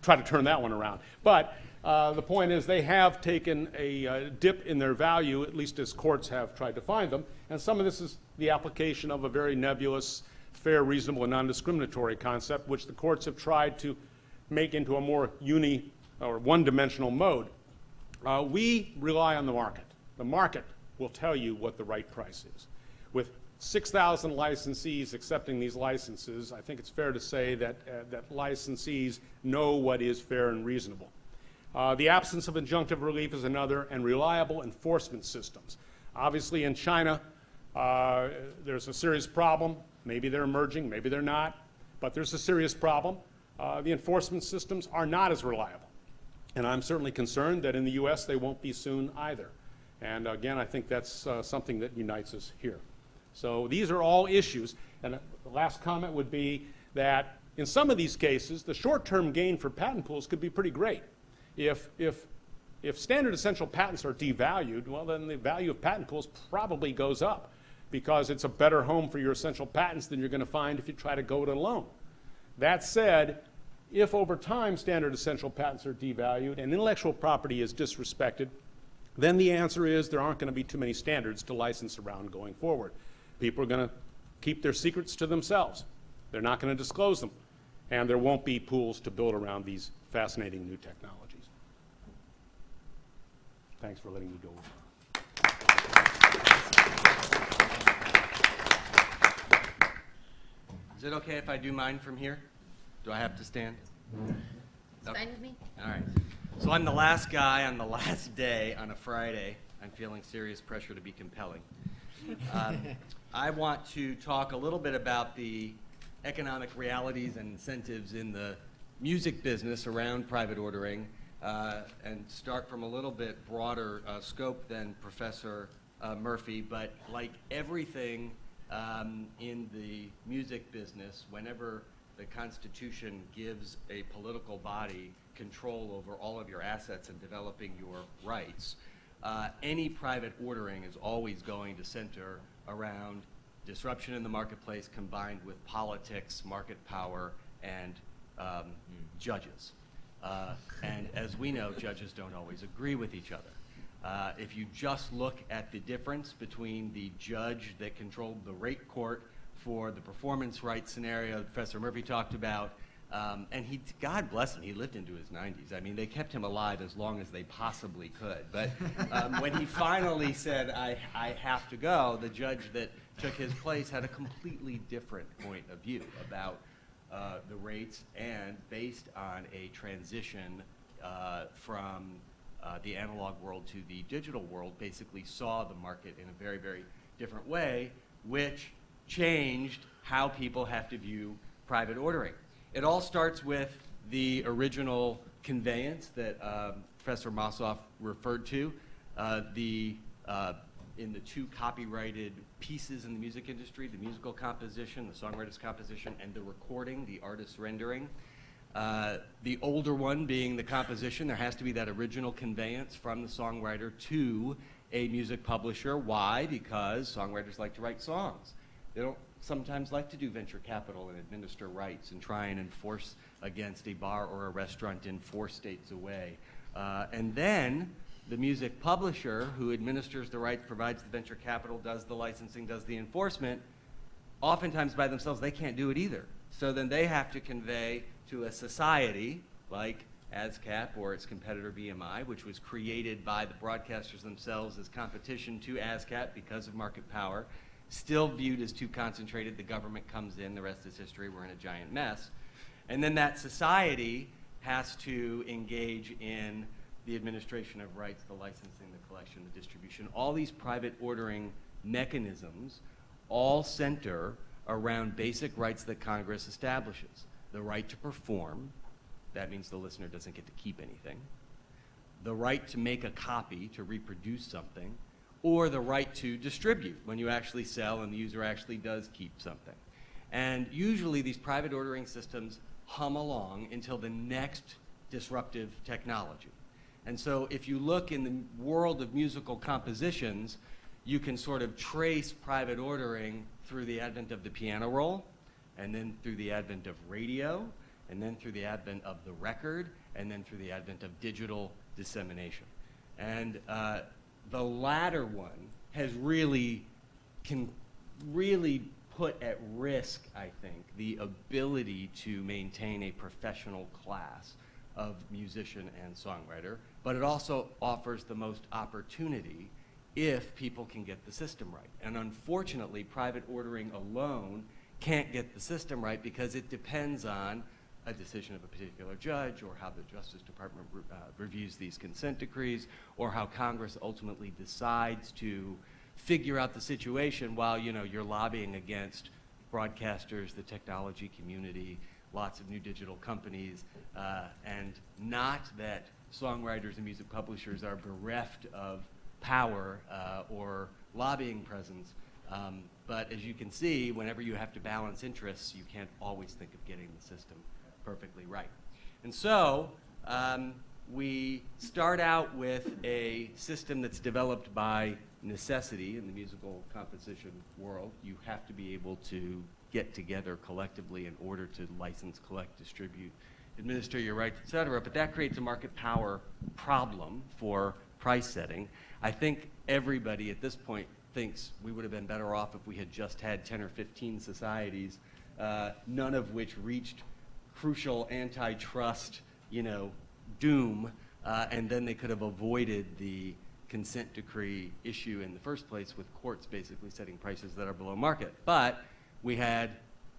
try to turn that one around. But the point is they have taken a dip in their value, at least as courts have tried to find them, and some of this is the application of a very nebulous, fair, reasonable, and non-discriminatory concept, which the courts have tried to make into a more or one-dimensional mode. We rely on the market. The market will tell you what the right price is. With 6,000 licensees accepting these licenses, I think it's fair to say that licensees know what is fair and reasonable. The absence of injunctive relief is another, and reliable enforcement systems. Obviously, in China, there's a serious problem. Maybe they're emerging, maybe they're not, but there's a serious problem. The enforcement systems are not as reliable. And I'm certainly concerned that in the U.S. they won't be soon either. And again, I think that's something that unites us here. So these are all issues. And the last comment would be that in some of these cases, the short-term gain for patent pools could be pretty great. If standard essential patents are devalued, well, then the value of patent pools probably goes up, because it's a better home for your essential patents than you're going to find if you try to go it alone. That said, if over time standard essential patents are devalued and intellectual property is disrespected, then the answer is there aren't going to be too many standards to license around going forward. People are going to keep their secrets to themselves. They're not going to disclose them. And there won't be pools to build around these fascinating new technologies. Thanks for letting me go over. Is it okay if I do mine from here? Do I have to stand? It's fine with me. All right. So I'm the last guy on the last day on a Friday. I'm feeling serious pressure to be compelling. I want to talk a little bit about the economic realities and incentives in the music business around private ordering, and start from a little bit broader scope than Professor Murphy. But like everything in the music business, whenever the Constitution gives a political body control over all of your assets and developing your rights, any private ordering is always going to center around disruption in the marketplace combined with politics, market power, and judges. And as we know, judges don't always agree with each other. If you just look at the difference between the judge that controlled the rate court for the performance rights scenario that Professor Murphy talked about, and God bless him, he lived into his 90s. I mean, they kept him alive as long as they possibly could. But when he finally said, I have to go, the judge that took his place had a completely different point of view about the rates, and based on a transition from the analog world to the digital world, basically saw the market in a very, very different way, which changed how people have to view private ordering. It all starts with the original conveyance that Professor Mossoff referred to, in the two copyrighted pieces in the music industry, the musical composition, the songwriter's composition, and the recording, the artist's rendering. The older one being the composition, there has to be that original conveyance from the songwriter to a music publisher. Why? Because songwriters like to write songs. They don't sometimes like to do venture capital and administer rights and try and enforce against a bar or a restaurant in 4 states away. And then the music publisher, who administers the rights, provides the venture capital, does the licensing, does the enforcement, oftentimes by themselves they can't do it either. So then they have to convey to a society like ASCAP or its competitor BMI, which was created by the broadcasters themselves as competition to ASCAP because of market power, still viewed as too concentrated. The government comes in, the rest is history, we're in a giant mess. And then that society has to engage in the administration of rights, the licensing, the collection, the distribution. All these private ordering mechanisms all center around basic rights that Congress establishes. the right to perform, that means the listener doesn't get to keep anything, the right to make a copy, to reproduce something, or the right to distribute when you actually sell and the user actually does keep something. And usually these private ordering systems hum along until the next disruptive technology. And so if you look in the world of musical compositions, you can sort of trace private ordering through the advent of the piano roll, and then through the advent of radio, and then through the advent of the record, and then through the advent of digital dissemination. And the latter one can really put at risk, I think, the ability to maintain a professional class of musician and songwriter, but it also offers the most opportunity if people can get the system right. And unfortunately, private ordering alone can't get the system right because it depends on a decision of a particular judge, or how the Justice Department reviews these consent decrees, or how Congress ultimately decides to figure out the situation while you're lobbying against broadcasters, the technology community, lots of new digital companies, and not that songwriters and music publishers are bereft of power or lobbying presence. But as you can see, whenever you have to balance interests, you can't always think of getting the system perfectly right. And so we start out with a system that's developed by necessity in the musical composition world. You have to be able to get together collectively in order to license, collect, distribute, administer your rights, et cetera. But that creates a market power problem for price setting. I think everybody at this point thinks we would have been better off if we had just had 10 or 15 societies, none of which reached crucial antitrust, doom, and then they could have avoided the consent decree issue in the first place, with courts basically setting prices that are below market. But we had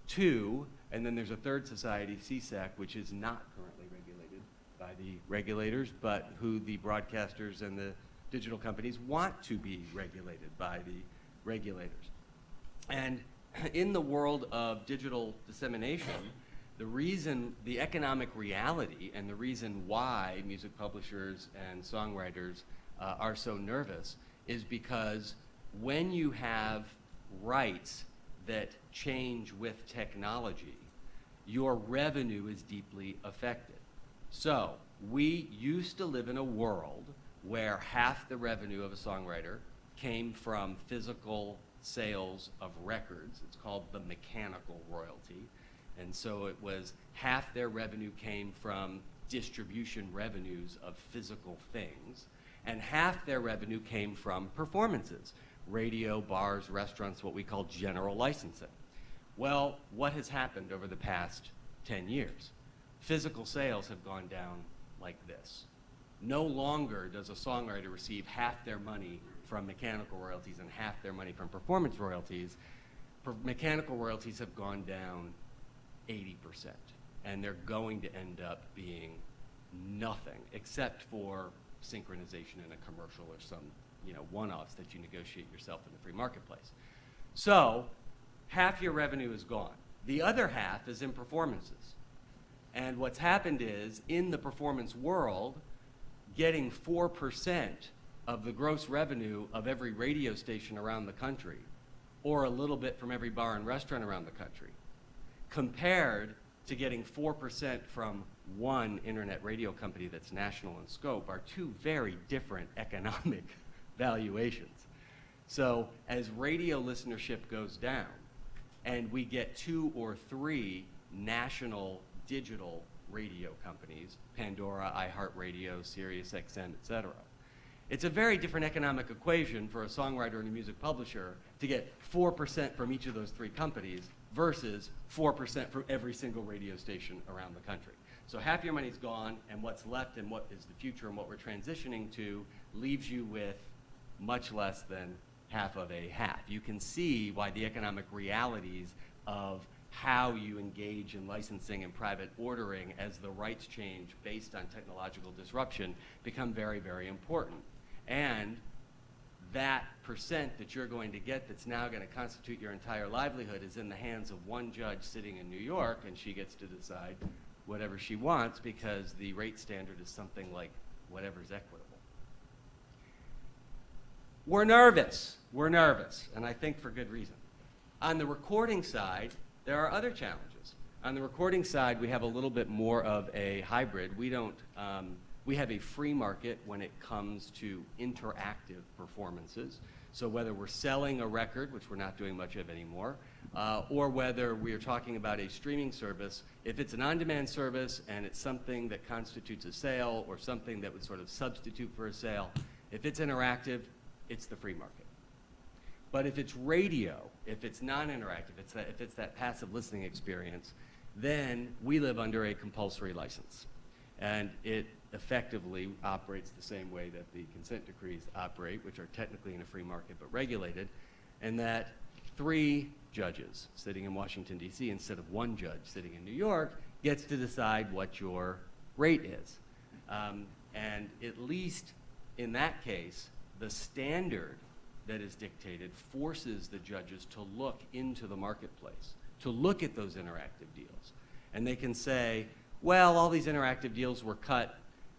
two, and then there's a third society, CSAC, which is not currently regulated by the regulators, but who the broadcasters and the digital companies want to be regulated by the regulators. And in the world of digital dissemination, the economic reality and the reason why music publishers and songwriters are so nervous is because when you have rights that change with technology, your revenue is deeply affected. So we used to live in a world where half the revenue of a songwriter came from physical sales of records. It's called the mechanical royalty. And so it was half their revenue came from distribution revenues of physical things, and half their revenue came from performances, radio, bars, restaurants, what we call general licensing. Well, what has happened over the past 10 years? Physical sales have gone down like this. No longer does a songwriter receive half their money from mechanical royalties and half their money from performance royalties. Mechanical royalties have gone down 80%, and they're going to end up being nothing except for synchronization in a commercial or some one-offs that you negotiate yourself in the free marketplace. So half your revenue is gone. The other half is in performances. And what's happened is, in the performance world, getting 4% of the gross revenue of every radio station around the country, or a little bit from every bar and restaurant around the country, compared to getting 4% from one internet radio company that's national in scope, are two very different economic valuations. So as radio listenership goes down, and we get 2 or 3 national digital radio companies, Pandora, iHeartRadio, SiriusXM, et cetera, it's a very different economic equation for a songwriter and a music publisher to get 4% from each of those 3 companies versus 4% from every single radio station around the country. So half your money's gone, and what's left and what is the future and what we're transitioning to leaves you with much less than half of a half. You can see why the economic realities of how you engage in licensing and private ordering as the rights change based on technological disruption become very, very important. And that percent that you're going to get that's now going to constitute your entire livelihood is in the hands of one judge sitting in New York, and she gets to decide whatever she wants because the rate standard is something like whatever's equitable. We're nervous, and I think for good reason. On the recording side, there are other challenges. On the recording side, we have a little bit more of a hybrid. We have a free market when it comes to interactive performances. So whether we're selling a record, which we're not doing much of anymore, or whether we're talking about a streaming service, if it's an on-demand service and it's something that constitutes a sale or something that would sort of substitute for a sale, if it's interactive, it's the free market. But if it's radio, if it's non-interactive, if it's that passive listening experience, then we live under a compulsory license. And it effectively operates the same way that the consent decrees operate, which are technically in a free market but regulated, and that 3 judges sitting in Washington, D.C., instead of 1 judge sitting in New York, gets to decide what your rate is. And at least in that case, the standard that is dictated forces the judges to look into the marketplace, to look at those interactive deals. And they can say, well, all these interactive deals were cut.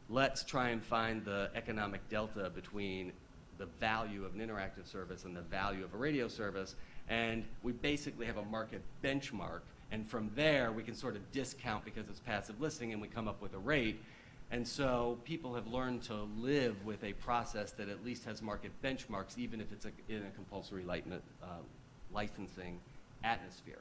Let's try and find the economic delta between the value of an interactive service and the value of a radio service. And we basically have a market benchmark. And from there, we can sort of discount because it's passive listening, and we come up with a rate. And so people have learned to live with a process that at least has market benchmarks, even if it's in a compulsory licensing atmosphere.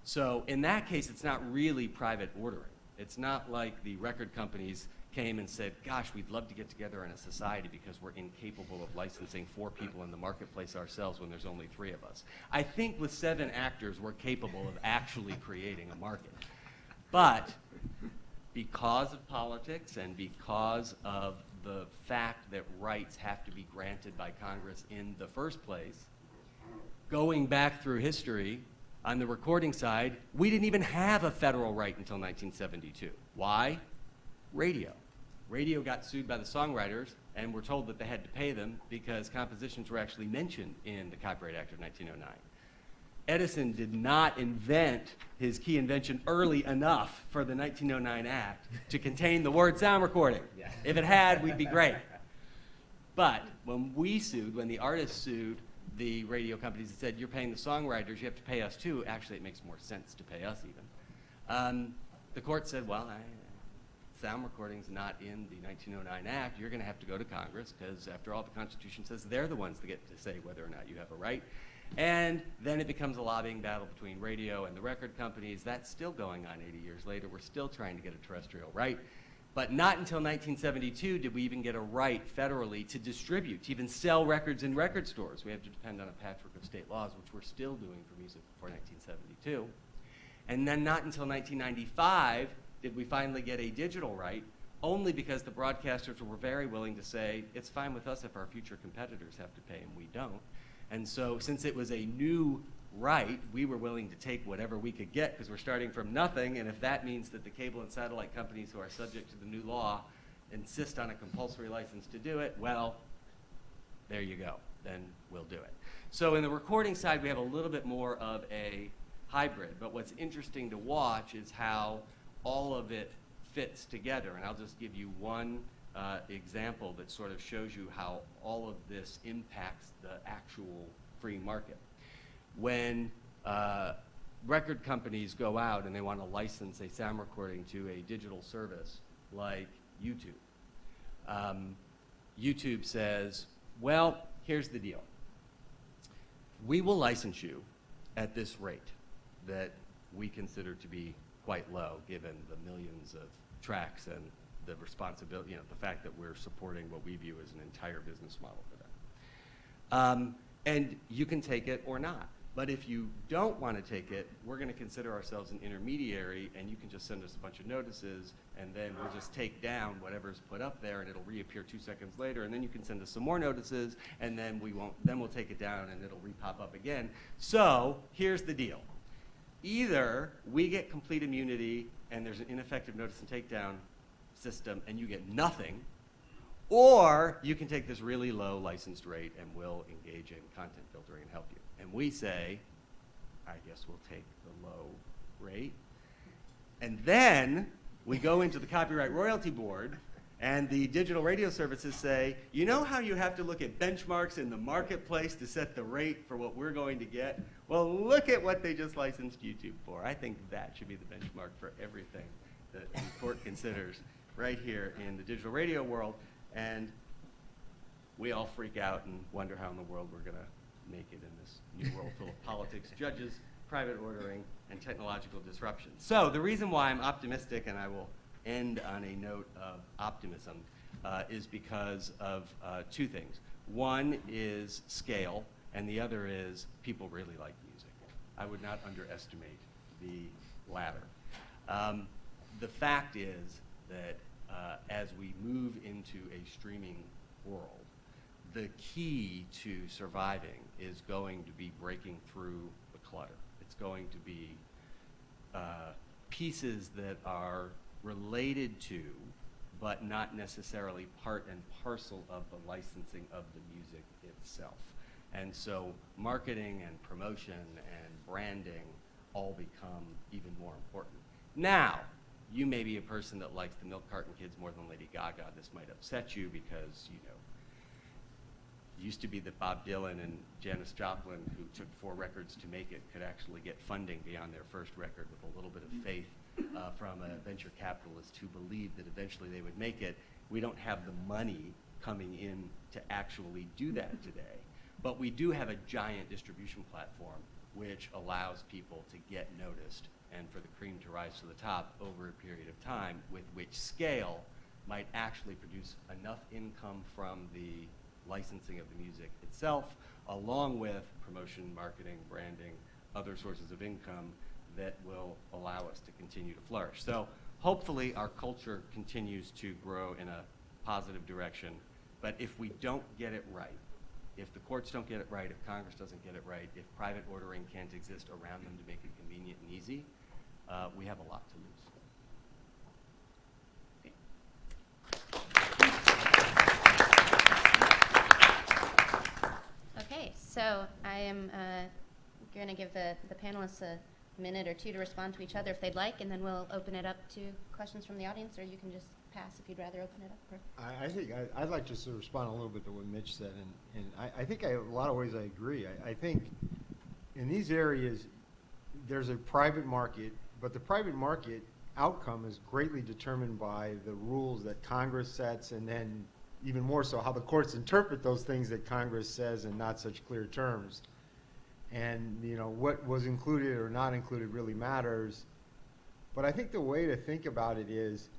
So in that case, it's not really private ordering. It's not like the record companies came and said, gosh, we'd love to get together in a society because we're incapable of licensing 4 people in the marketplace ourselves when there's only 3 of us. I think with 7 actors, we're capable of actually creating a market. But because of politics and because of the fact that rights have to be granted by Congress in the first place, going back through history, on the recording side, we didn't even have a federal right until 1972. Why? Radio. Radio got sued by the songwriters and were told that they had to pay them because compositions were actually mentioned in the Copyright Act of 1909. Edison did not invent his key invention early enough for the 1909 Act to contain the word sound recording. Yeah. If it had, we'd be great. But when we sued, when the artists sued the radio companies and said, you're paying the songwriters, you have to pay us too, actually it makes more sense to pay us even. The court said, well, sound recording's not in the 1909 Act, you're going to have to go to Congress because after all, the Constitution says they're the ones that get to say whether or not you have a right. And then it becomes a lobbying battle between radio and the record companies. That's still going on 80 years later. We're still trying to get a terrestrial right. But not until 1972 did we even get a right federally to distribute, to even sell records in record stores. We have to depend on a patchwork of state laws, which we're still doing for music before 1972. And then not until 1995 did we finally get a digital right, only because the broadcasters were very willing to say, it's fine with us if our future competitors have to pay and we don't. And so since it was a new right, we were willing to take whatever we could get because we're starting from nothing, and if that means that the cable and satellite companies who are subject to the new law insist on a compulsory license to do it, well, there you go, then we'll do it. So in the recording side, we have a little bit more of a hybrid, but what's interesting to watch is how all of it fits together, and I'll just give you one example that sort of shows you how all of this impacts the actual free market. When record companies go out and they want to license a sound recording to a digital service like YouTube, YouTube says, well, here's the deal. We will license you at this rate that we consider to be quite low given the millions of tracks and the responsibility, the fact that we're supporting what we view as an entire business model for them. And you can take it or not. But if you don't want to take it, we're going to consider ourselves an intermediary, and you can just send us a bunch of notices, and then we'll just take down whatever's put up there, and it'll reappear 2 seconds later, and then you can send us some more notices, and then we'll take it down, and it'll repop up again. So here's the deal. Either we get complete immunity, and there's an ineffective notice and takedown system, and you get nothing, Or you can take this really low licensed rate and we'll engage in content filtering and help you. And we say, I guess we'll take the low rate. And then we go into the Copyright Royalty Board, and the digital radio services say, you know how you have to look at benchmarks in the marketplace to set the rate for what we're going to get? Well, look at what they just licensed YouTube for. I think that should be the benchmark for everything that the court considers right here in the digital radio world. And we all freak out and wonder how in the world we're going to make it in this new world full of politics, judges, private ordering, and technological disruption. So the reason why I'm optimistic, and I will end on a note of optimism, is because of two things. One is scale, and the other is people really like music. I would not underestimate the latter. The fact is that as we move into a streaming world, the key to surviving is going to be breaking through the clutter. It's going to be pieces that are related to, but not necessarily part and parcel of the licensing of the music itself. And so marketing and promotion and branding all become even more important. Now, you may be a person that likes the Milk Carton Kids more than Lady Gaga. This might upset you because, you know, it used to be that Bob Dylan and Janis Joplin, who took 4 records to make it, could actually get funding beyond their first record with a little bit of faith from a venture capitalist who believed that eventually they would make it. We don't have the money coming in to actually do that today. But we do have a giant distribution platform which allows people to get noticed and for the cream to rise to the top over a period of time, with which scale might actually produce enough income from the licensing of the music itself, along with promotion, marketing, branding, other sources of income that will allow us to continue to flourish. So hopefully our culture continues to grow in a positive direction, but if we don't get it right, if the courts don't get it right, if Congress doesn't get it right, if private ordering can't exist around them to make it convenient and easy, we have a lot to lose. Okay, so I am going to give the panelists a minute or two to respond to each other if they'd like, and then we'll open it up to questions from the audience, or you can just pass if you'd rather open it up. I think I'd like just to respond a little bit to what Mitch said, and I think in a lot of ways I agree. I think in these areas there's a private market, but the private market outcome is greatly determined by the rules that Congress sets, and then even more so how the courts interpret those things that Congress says in not such clear terms. And you know, what was included or not included really matters. But I think the way to think about it is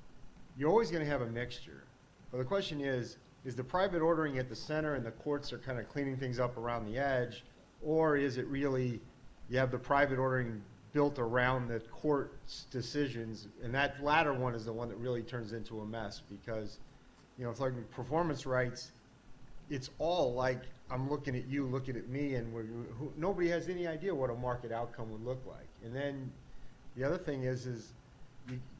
you're always going to have a mixture. But the question is the private ordering at the center and the courts are kind of cleaning things up around the edge, or is it really you have the private ordering built around the court's decisions, and that latter one is the one that really turns into a mess, because you know, it's like performance rights, it's all like I'm looking at you, looking at me, and nobody has any idea what a market outcome would look like. And then the other thing is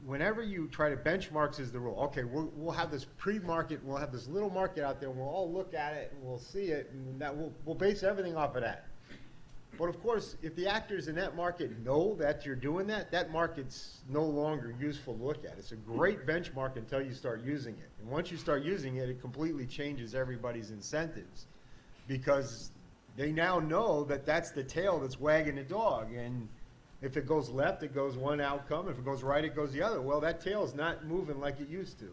whenever you try to benchmarks is the rule. Okay, we'll have this pre-market, we'll have this little market out there, and we'll all look at it, and we'll see it, and that we'll base everything off of that. But of course, if the actors in that market know that you're doing that, that market's no longer useful to look at. It's a great benchmark until you start using it. And once you start using it, it completely changes everybody's incentives, because they now know that that's the tail that's wagging the dog. And if it goes left, it goes one outcome. If it goes right, it goes the other. Well, that tail's not moving like it used to.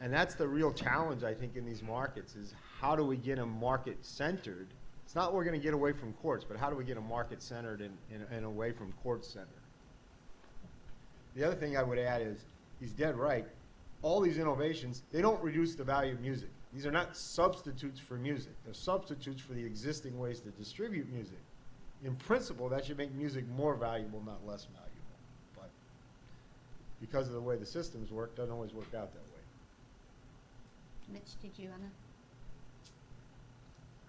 And that's the real challenge, I think, in these markets, is how do we get them market-centered? It's not we're going to get away from courts, but how do we get them market-centered and away from court-centered? The other thing I would add is, he's dead right. All these innovations, they don't reduce the value of music. These are not substitutes for music. They're substitutes for the existing ways to distribute music. In principle, that should make music more valuable, not less valuable. But because of the way the systems work, it doesn't always work out that way. Mitch, did you want to?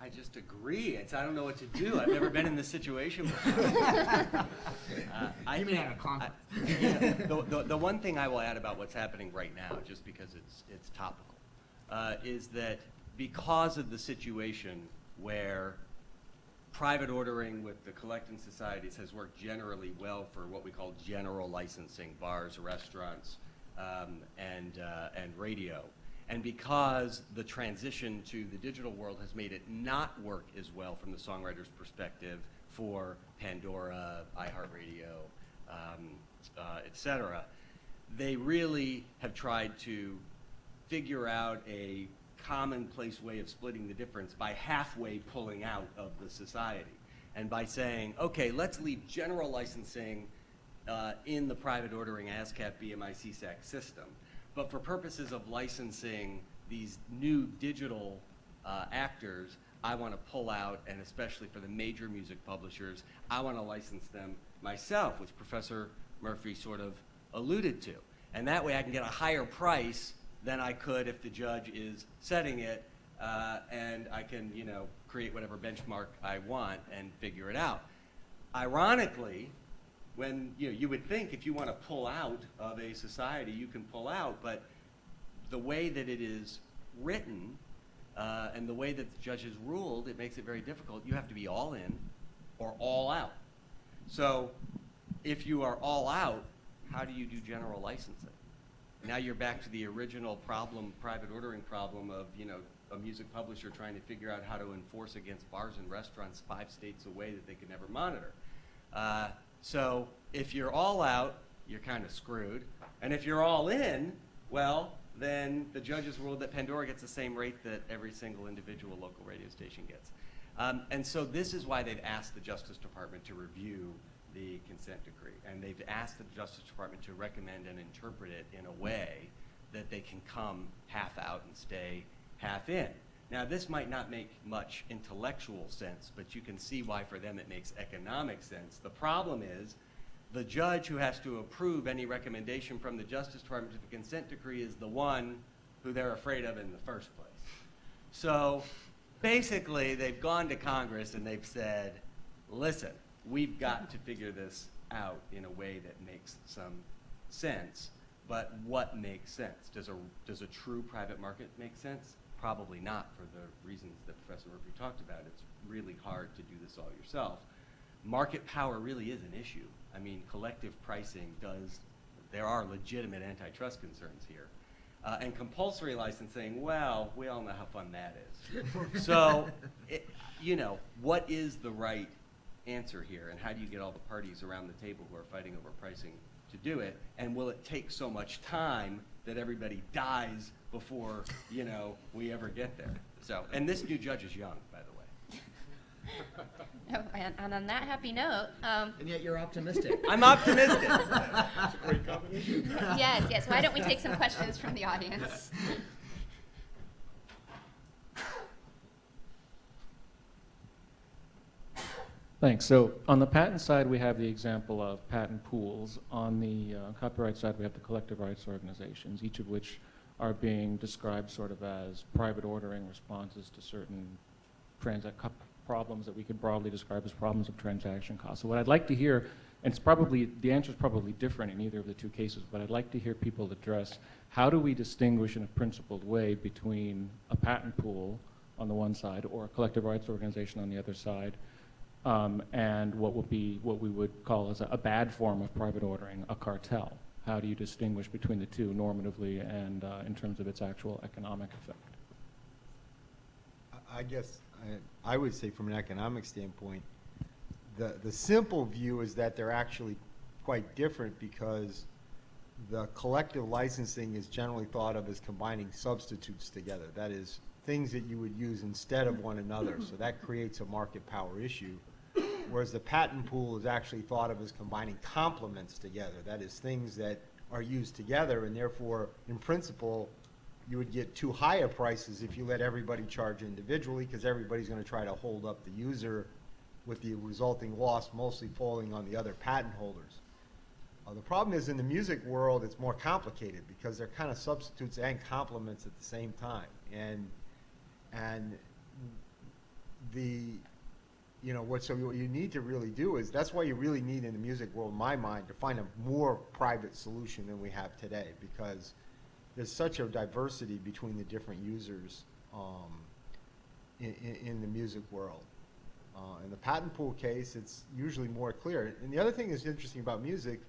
I just agree. I don't know what to do. I've never been in this situation before. The one thing I will add about what's happening right now, just because it's topical, is that because of the situation where private ordering with the collecting societies has worked generally well for what we call general licensing, bars, restaurants, and radio. And because the transition to the digital world has made it not work as well from the songwriter's perspective for Pandora, iHeartRadio, et cetera, they really have tried to figure out a commonplace way of splitting the difference by halfway pulling out of the society. And by saying, okay, let's leave general licensing in the private ordering ASCAP, BMI, CSAC system. But for purposes of licensing these new digital actors, I want to pull out, and especially for the major music publishers, I want to license them myself, which Professor Murphy sort of alluded to. And that way I can get a higher price than I could if the judge is setting it, and I can, you know, create whatever benchmark I want and figure it out. Ironically, when you would think if you want to pull out of a society, you can pull out, but the way that it is written and the way that the judge has ruled, it makes it very difficult. You have to be all in or all out. So if you are all out, how do you do general licensing? Now you're back to the original problem, private ordering problem of, you know, a music publisher trying to figure out how to enforce against bars and restaurants 5 states away that they could never monitor. So if you're all out, you're kind of screwed. And if you're all in, well, then the judges ruled that Pandora gets the same rate that every single individual local radio station gets. And so this is why they've asked the Justice Department to review the consent decree. And they've asked the Justice Department to recommend and interpret it in a way that they can come half out and stay half in. Now, this might not make much intellectual sense, but you can see why for them it makes economic sense. The problem is the judge who has to approve any recommendation from the Justice Department to the consent decree is the one who they're afraid of in the first place. So basically, they've gone to Congress and they've said, listen, we've got to figure this out in a way that makes some sense. But what makes sense? Does a true private market make sense? Probably not, for the reasons that Professor Murphy talked about. It's really hard to do this all yourself. Market power really is an issue. I mean, collective pricing there are legitimate antitrust concerns here. And compulsory licensing, well, we all know how fun that is. So, you know, what is the right answer here, and how do you get all the parties around the table who are fighting over pricing to do it? And will it take so much time that everybody dies before, you know, we ever get there? So, and this new judge is young, by the way. Oh, and on that happy note, And yet you're optimistic. I'm optimistic. That's a great combination. yes, why don't we take some questions from the audience? Thanks. So on the patent side, we have the example of patent pools. On the copyright side, we have the collective rights organizations, each of which are being described sort of as private ordering responses to certain problems that we could broadly describe as problems of transaction costs. So what I'd like to hear, and it's probably, the answer is probably different in either of the two cases, but I'd like to hear people address how do we distinguish in a principled way between a patent pool on the one side or a collective rights organization on the other side, and what we would call as a bad form of private ordering, a cartel. How do you distinguish between the two normatively and in terms of its actual economic effect? I guess I would say from an economic standpoint, the simple view is that they're actually quite different, because the collective licensing is generally thought of as combining substitutes together. That is, things that you would use instead of one another. So that creates a market power issue. Whereas the patent pool is actually thought of as combining complements together. That is, things that are used together, and therefore, in principle, you would get too high of prices if you let everybody charge individually, because everybody's going to try to hold up the user, with the resulting loss mostly falling on the other patent holders. The problem is, in the music world, it's more complicated, because they're kind of substitutes and complements at the same time. And the, you know, what you need to really do is, that's why you really need in the music world, in my mind, to find a more private solution than we have today, because there's such a diversity between the different users in the music world. In the patent pool case, it's usually more clear. And the other thing that's interesting about music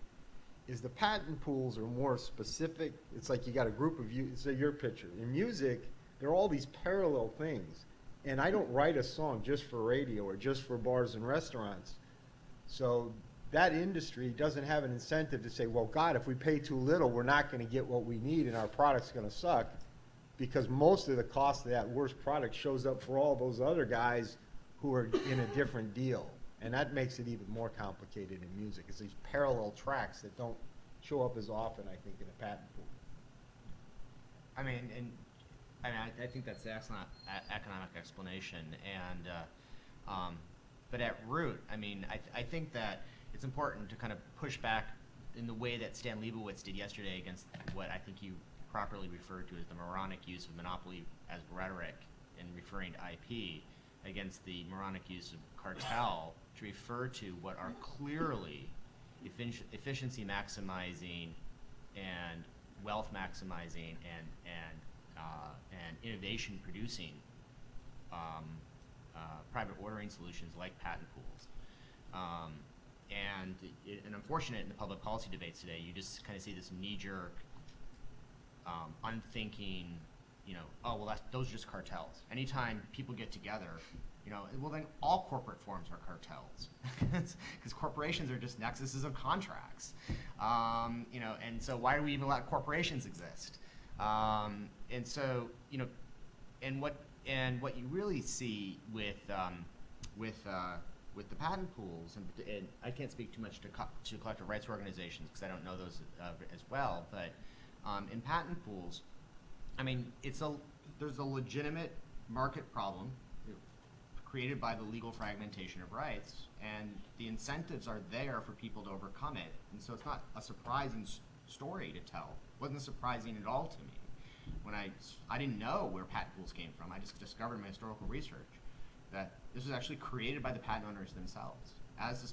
is the patent pools are more specific. It's like you got a group of you, say your picture. In music, there are all these parallel things. And I don't write a song just for radio or just for bars and restaurants. So that industry doesn't have an incentive to say, well, God, if we pay too little, we're not going to get what we need and our product's going to suck, because most of the cost of that worst product shows up for all those other guys who are in a different deal. And that makes it even more complicated in music. It's these parallel tracks that don't show up as often, I think, in a patent pool. I think that's an excellent economic explanation, but at root, I think that it's important to kind of push back in the way that Stan Leibowitz did yesterday against what I think you properly referred to as the moronic use of monopoly as rhetoric in referring to IP, against the moronic use of cartel to refer to what are clearly efficiency maximizing and wealth maximizing and innovation producing private ordering solutions like patent pools. And unfortunate in the public policy debates today, you just kind of see this knee-jerk, unthinking, oh, well, those are just cartels. Anytime people get together, well, then all corporate forms are cartels, because corporations are just nexuses of contracts. And so why do we even let corporations exist? And so, and what you really see with the patent pools, and I can't speak too much to collective rights organizations because I don't know those as well, but in patent pools, there's a legitimate market problem created by the legal fragmentation of rights, and the incentives are there for people to overcome it. And so it's not a surprising story to tell. It wasn't surprising at all to me. When I didn't know where patent pools came from. I just discovered in my historical research that this was actually created by the patent owners themselves,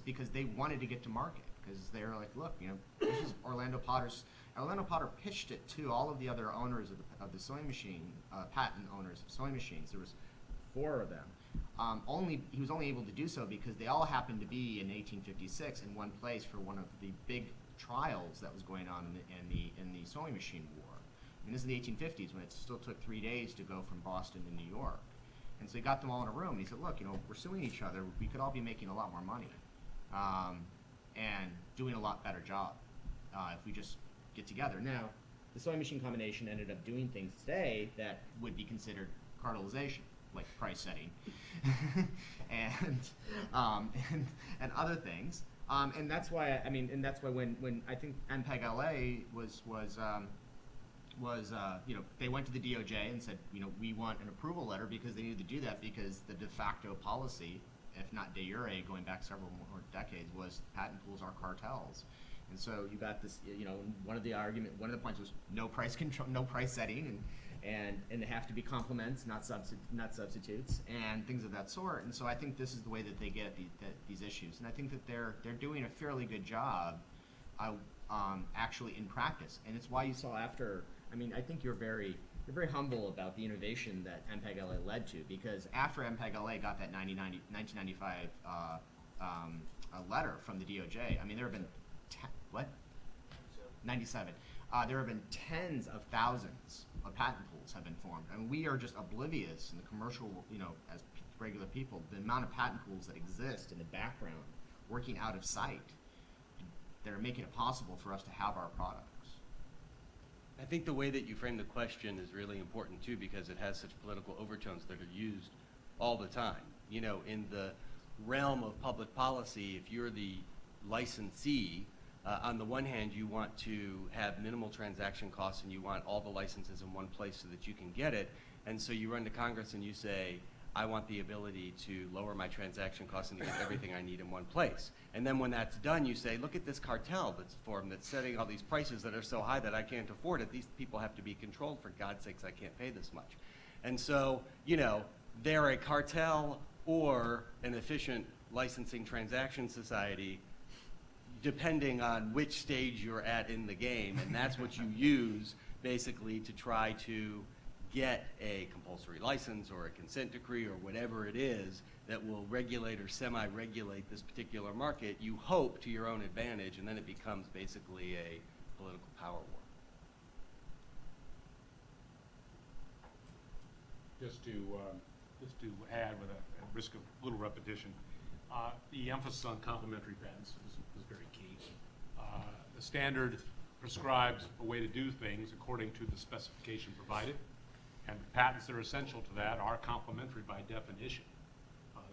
because they wanted to get to market, because they were like, look, this is Orlando Potter's. Orlando Potter pitched it to all of the other owners of the sewing machine, patent owners of sewing machines. There was 4 of them. He was only able to do so because they all happened to be in 1856 in one place for one of the big trials that was going on in the sewing machine war. This is the 1850s, when it still took 3 days to go from Boston to New York. And so he got them all in a room, and he said, look, we're suing each other. We could all be making a lot more money and doing a lot better job if we just get together. Now, the sewing machine combination ended up doing things today that would be considered cartelization, like price setting and other things. And that's why, when I think MPEG LA they went to the DOJ and said, we want an approval letter, because they needed to do that because the de facto policy, if not de jure, going back several more decades, was patent pools are cartels. And so you got this, one of the points was no price control, no price setting, and they have to be complements, not substitutes, and things of that sort. And so I think this is the way that they get at these issues. And I think that they're doing a fairly good job actually in practice. And it's why you saw after, I think you're very humble about the innovation that MPEG LA led to, because after MPEG LA got that 1995 letter from the DOJ, there have been 97. There have been tens of thousands of patent pools have been formed. We are just oblivious in the commercial, as regular people, the amount of patent pools that exist in the background, working out of sight, that are making it possible for us to have our products. I think the way that you frame the question is really important too, because it has such political overtones that are used all the time. In the realm of public policy, if you're the licensee, on the one hand, you want to have minimal transaction costs and you want all the licenses in one place so that you can get it. And so you run to Congress and you say, I want the ability to lower my transaction costs and to get everything I need in one place. And then when that's done, you say, look at this cartel that's formed that's setting all these prices that are so high that I can't afford it. These people have to be controlled. For God's sakes, I can't pay this much. And so, they're a cartel or an efficient licensing transaction society, depending on which stage you're at in the game, and that's what you use basically to try to get a compulsory license or a consent decree or whatever it is that will regulate or semi-regulate this particular market, you hope to your own advantage, and then it becomes basically a political power war. Just to add, with a risk of a little repetition, the emphasis on complementary patents is very key. The standard prescribes a way to do things according to the specification provided, and the patents that are essential to that are complementary by definition.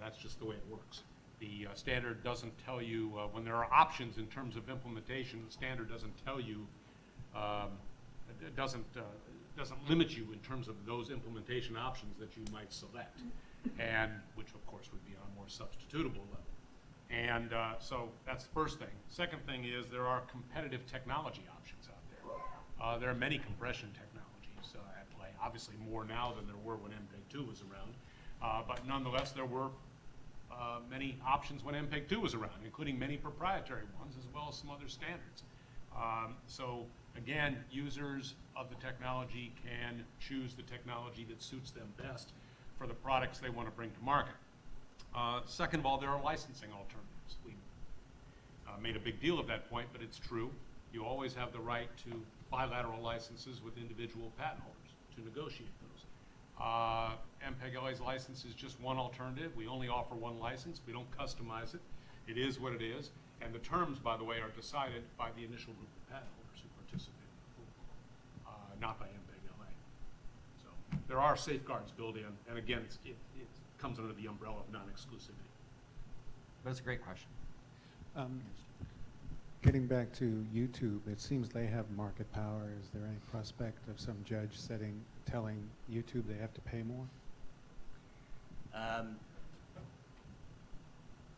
That's just the way it works. The standard doesn't tell you, when there are options in terms of implementation, the standard doesn't tell you, it doesn't limit you in terms of those implementation options that you might select, and which of course would be on a more substitutable level. And so that's the first thing. Second thing is there are competitive technology options out there. There are many compression technologies at play, obviously more now than there were when MPEG-2 was around, but nonetheless there were many options when MPEG-2 was around, including many proprietary ones as well as some other standards. So again, users of the technology can choose the technology that suits them best for the products they want to bring to market. Second of all, there are licensing alternatives. We made a big deal of that point, but it's true. You always have the right to bilateral licenses with individual patent holders to negotiate those. MPEG-LA's license is just one alternative. We only offer one license. We don't customize it. It is what it is. And the terms, by the way, are decided by the initial group of patent holders who participate in the pool, not by MPEG-LA. So there are safeguards built in, and again, it comes under the umbrella of non-exclusivity. That's a great question. Getting back to YouTube, it seems they have market power. Is there any prospect of some judge telling YouTube they have to pay more?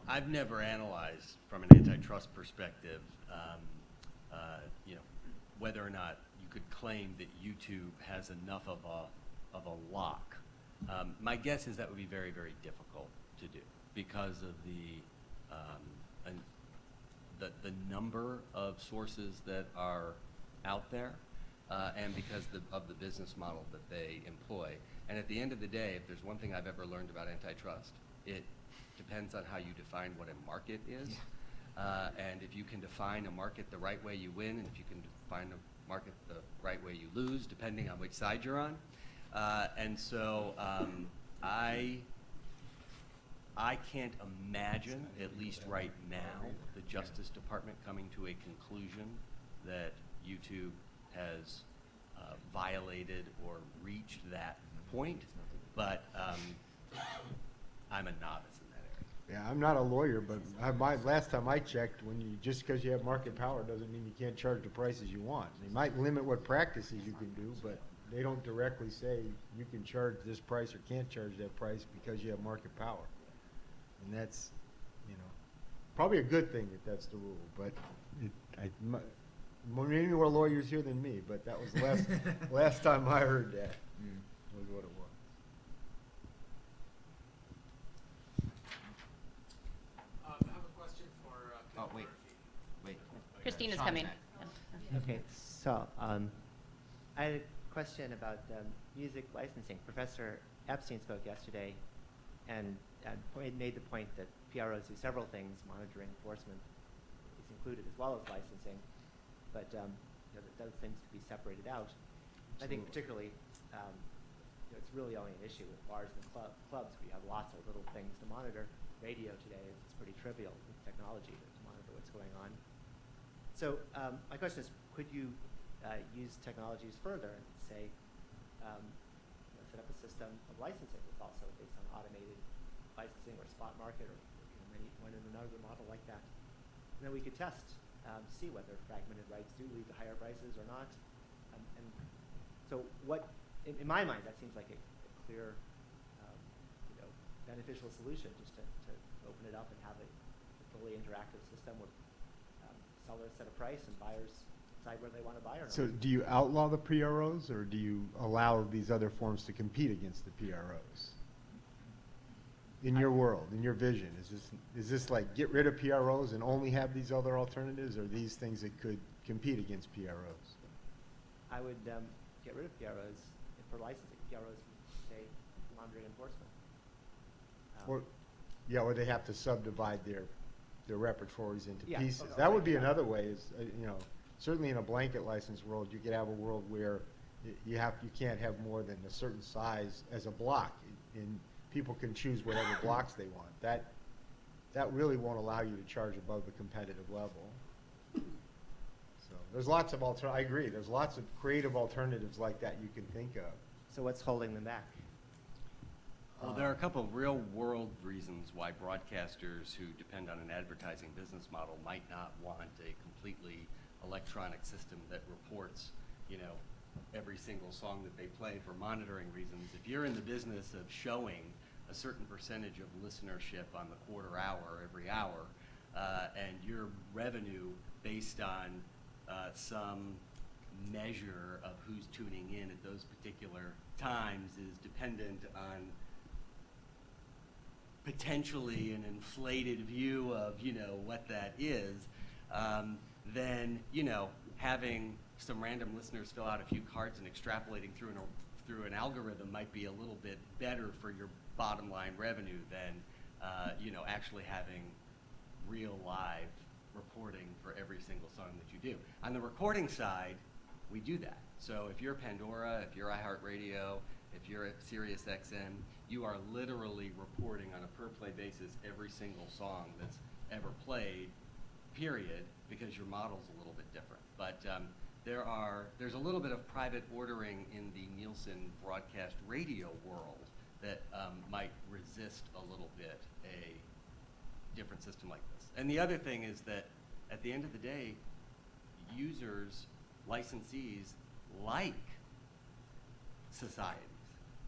I've never analyzed from an antitrust perspective, whether or not you could claim that YouTube has enough of a lock. My guess is that would be very, very difficult to do because of the number of sources that are out there, and because of the business model that they employ. And at the end of the day, if there's one thing I've ever learned about antitrust, it depends on how you define what a market is. And if you can define a market the right way, you win, and if you can define a market the right way, you lose, depending on which side you're on. And so I can't imagine, at least right now, the Justice Department coming to a conclusion that YouTube has violated or reached that point, but I'm a novice in that area. Yeah, I'm not a lawyer, but last time I checked, just because you have market power doesn't mean you can't charge the prices you want. They might limit what practices you can do, but they don't directly say you can charge this price or can't charge that price because you have market power. And that's, probably a good thing if that's the rule, but maybe more lawyers here than me, but that was the last time I heard that was what it was. I have a question for Oh, wait. Christina's Sean's coming. next. Okay, so I had a question about music licensing. Professor Epstein spoke yesterday and made the point that PROs do several things. Monitoring, enforcement is included as well as licensing, but those things to be separated out. I think particularly it's really only an issue with bars and clubs. We have lots of little things to monitor. Radio today is pretty trivial with technology to monitor what's going on. So my question is, could you use technologies further and say, set up a system of licensing that's also based on automated licensing or spot market or one in another model like that? And then we could test, see whether fragmented rights do lead to higher prices or not. And so in my mind, that seems like a clear, beneficial solution, just to open it up and have a fully interactive system where sellers set a price and buyers decide where they want to buy or not. So do you outlaw the PROs, or do you allow these other forms to compete against the PROs? In your world, in your vision, is this like get rid of PROs and only have these other alternatives, or these things that could compete against PROs? I would get rid of PROs for licensing. PROs, say, laundering enforcement. Or, yeah, or they have to subdivide their repertories into Yeah, pieces. okay, That would be yeah. another way, is, you know, certainly in a blanket license world, you could have a world where you can't have more than a certain size as a block, and people can choose whatever blocks they want. That really won't allow you to charge above the competitive level. So there's lots of I agree, there's lots of creative alternatives like that you can think of. So what's holding them back? Well, there are a couple of real-world reasons why broadcasters who depend on an advertising business model might not want a completely electronic system that reports, you know, every single song that they play for monitoring reasons. If you're in the business of showing a certain percentage of listenership on the quarter hour, every hour, and your revenue based on some measure of who's tuning in at those particular times is dependent on potentially an inflated view of, you know, what that is, then, you know, having some random listeners fill out a few cards and extrapolating through an algorithm might be a little bit better for your bottom line revenue than, you know, actually having real live reporting for every single song that you do. On the recording side, we do that. So if you're Pandora, if you're iHeartRadio, if you're at SiriusXM, you are literally reporting on a per play basis every single song that's ever played, period, because your model's a little bit different. But there's a little bit of private ordering in the Nielsen broadcast radio world that might resist a little bit a different system like this. And the other thing is that at the end of the day, users, licensees, like societies.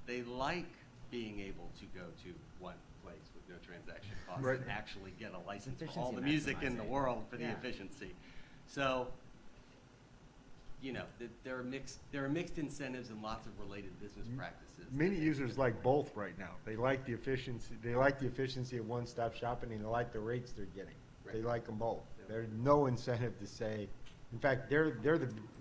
They like being able to go to one place with no transaction costs Right. and actually get a license for Efficiency all the music in the maximizing. world for the Yeah. efficiency. So, you know, there are mixed incentives and lots of related business practices. Many users like both right now. They like the efficiency. They like the efficiency of one-stop shopping, and they like the rates they're getting. They Right. like them both. There's no incentive to say. In fact, in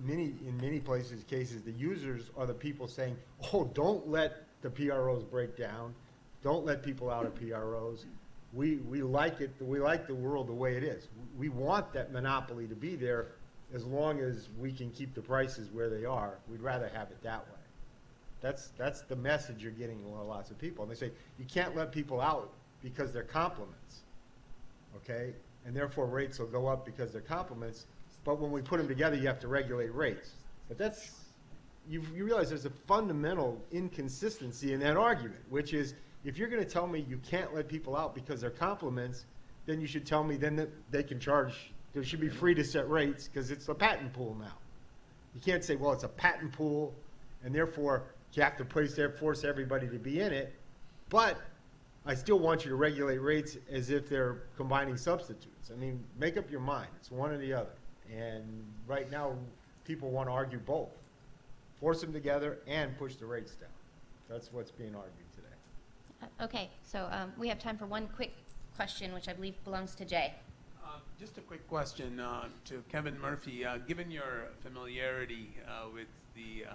many cases, the users are the people saying, "Oh, don't let the PROs break down. Don't let people out of PROs. We like it. We like the world the way it is. We want that monopoly to be there, as long as we can keep the prices where they are. We'd rather have it that way." That's the message you're getting to lots of people. And they say, you can't let people out because they're compliments, okay? And therefore rates will go up because they're compliments, but when we put them together, you have to regulate rates. But you realize there's a fundamental inconsistency in that argument, which is, if you're gonna tell me you can't let people out because they're compliments, then you should tell me then that they can charge, they should be free to set rates, because it's a patent pool now. You can't say, well, it's a patent pool, and therefore you have to force everybody to be in it, but I still want you to regulate rates as if they're combining substitutes. I mean, make up your mind. It's one or the other. And right now, people want to argue both. Force them together and push the rates down. That's what's being argued today. Okay, so we have time for one quick question, which I believe belongs to Jay. Just a quick question to Kevin Murphy. Given your familiarity with the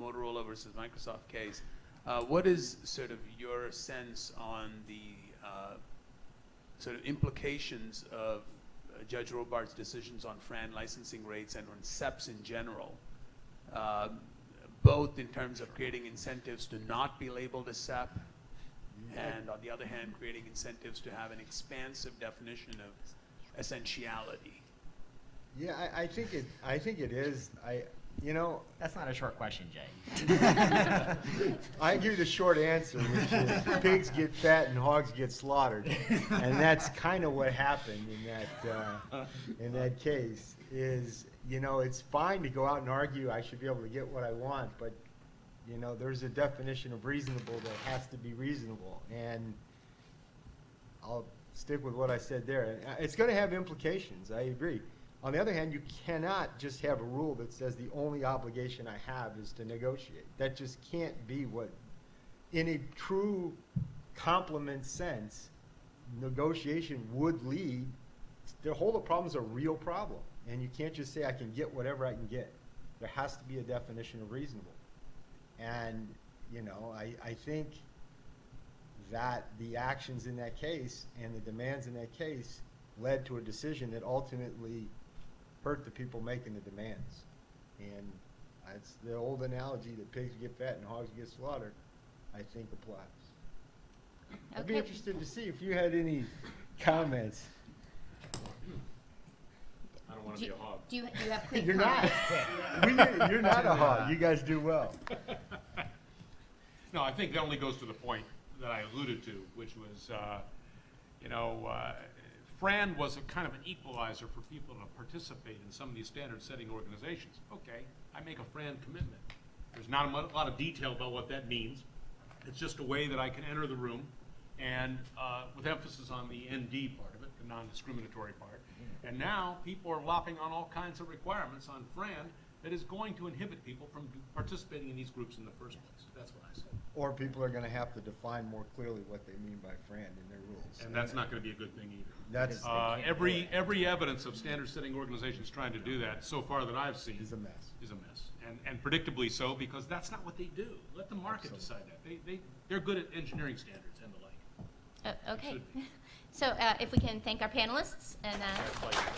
Motorola versus Microsoft case, what is sort of your sense on the sort of implications of Judge Robart's decisions on FRAN licensing rates and on SEPs in general, both in terms of creating incentives to not be labeled as SEP, and on the other hand, creating incentives to have an expansive definition of essentiality? Yeah, I think it is. That's not a short question, Jay. I give you the short answer, which is pigs get fat and hogs get slaughtered, and that's kind of what happened in that case. Is, it's fine to go out and argue I should be able to get what I want, but there's a definition of reasonable that has to be reasonable, and I'll stick with what I said there. It's going to have implications. I agree. On the other hand, you cannot just have a rule that says the only obligation I have is to negotiate. That just can't be what, in a true complement sense, negotiation would lead. The whole problem is a real problem, and you can't just say I can get whatever I can get. There has to be a definition of reasonable. And, you know, I think that the actions in that case and the demands in that case led to a decision that ultimately hurt the people making the demands. And it's the old analogy that pigs get fat and hogs get slaughtered, I think applies. I'd be Okay. interested to see if you had any comments. I don't want Do to you, be a hog. do you have quick You're not. comments? You're not a hog. You guys do well. No, I think that only goes to the point that I alluded to, which was, Fran was a kind of an equalizer for people to participate in some of these standard-setting organizations. Okay, I make a Fran commitment. There's not a lot of detail about what that means. It's just a way that I can enter the room, and with emphasis on the ND part of it, the non-discriminatory part. And now people are lopping on all kinds of requirements on Fran that is going to inhibit people from participating in these groups in the first place. That's what I said. Or people are going to have to define more clearly what they mean by Fran in their rules. And that's not going to be a good thing either. That's Every evidence of standard-setting organizations trying to do that so far that I've seen is a mess. is a mess. And predictably so, because that's not what they do. Let the market decide that. They're good at engineering standards and the like. Okay. Should be. So if we can thank our panelists and. My pleasure.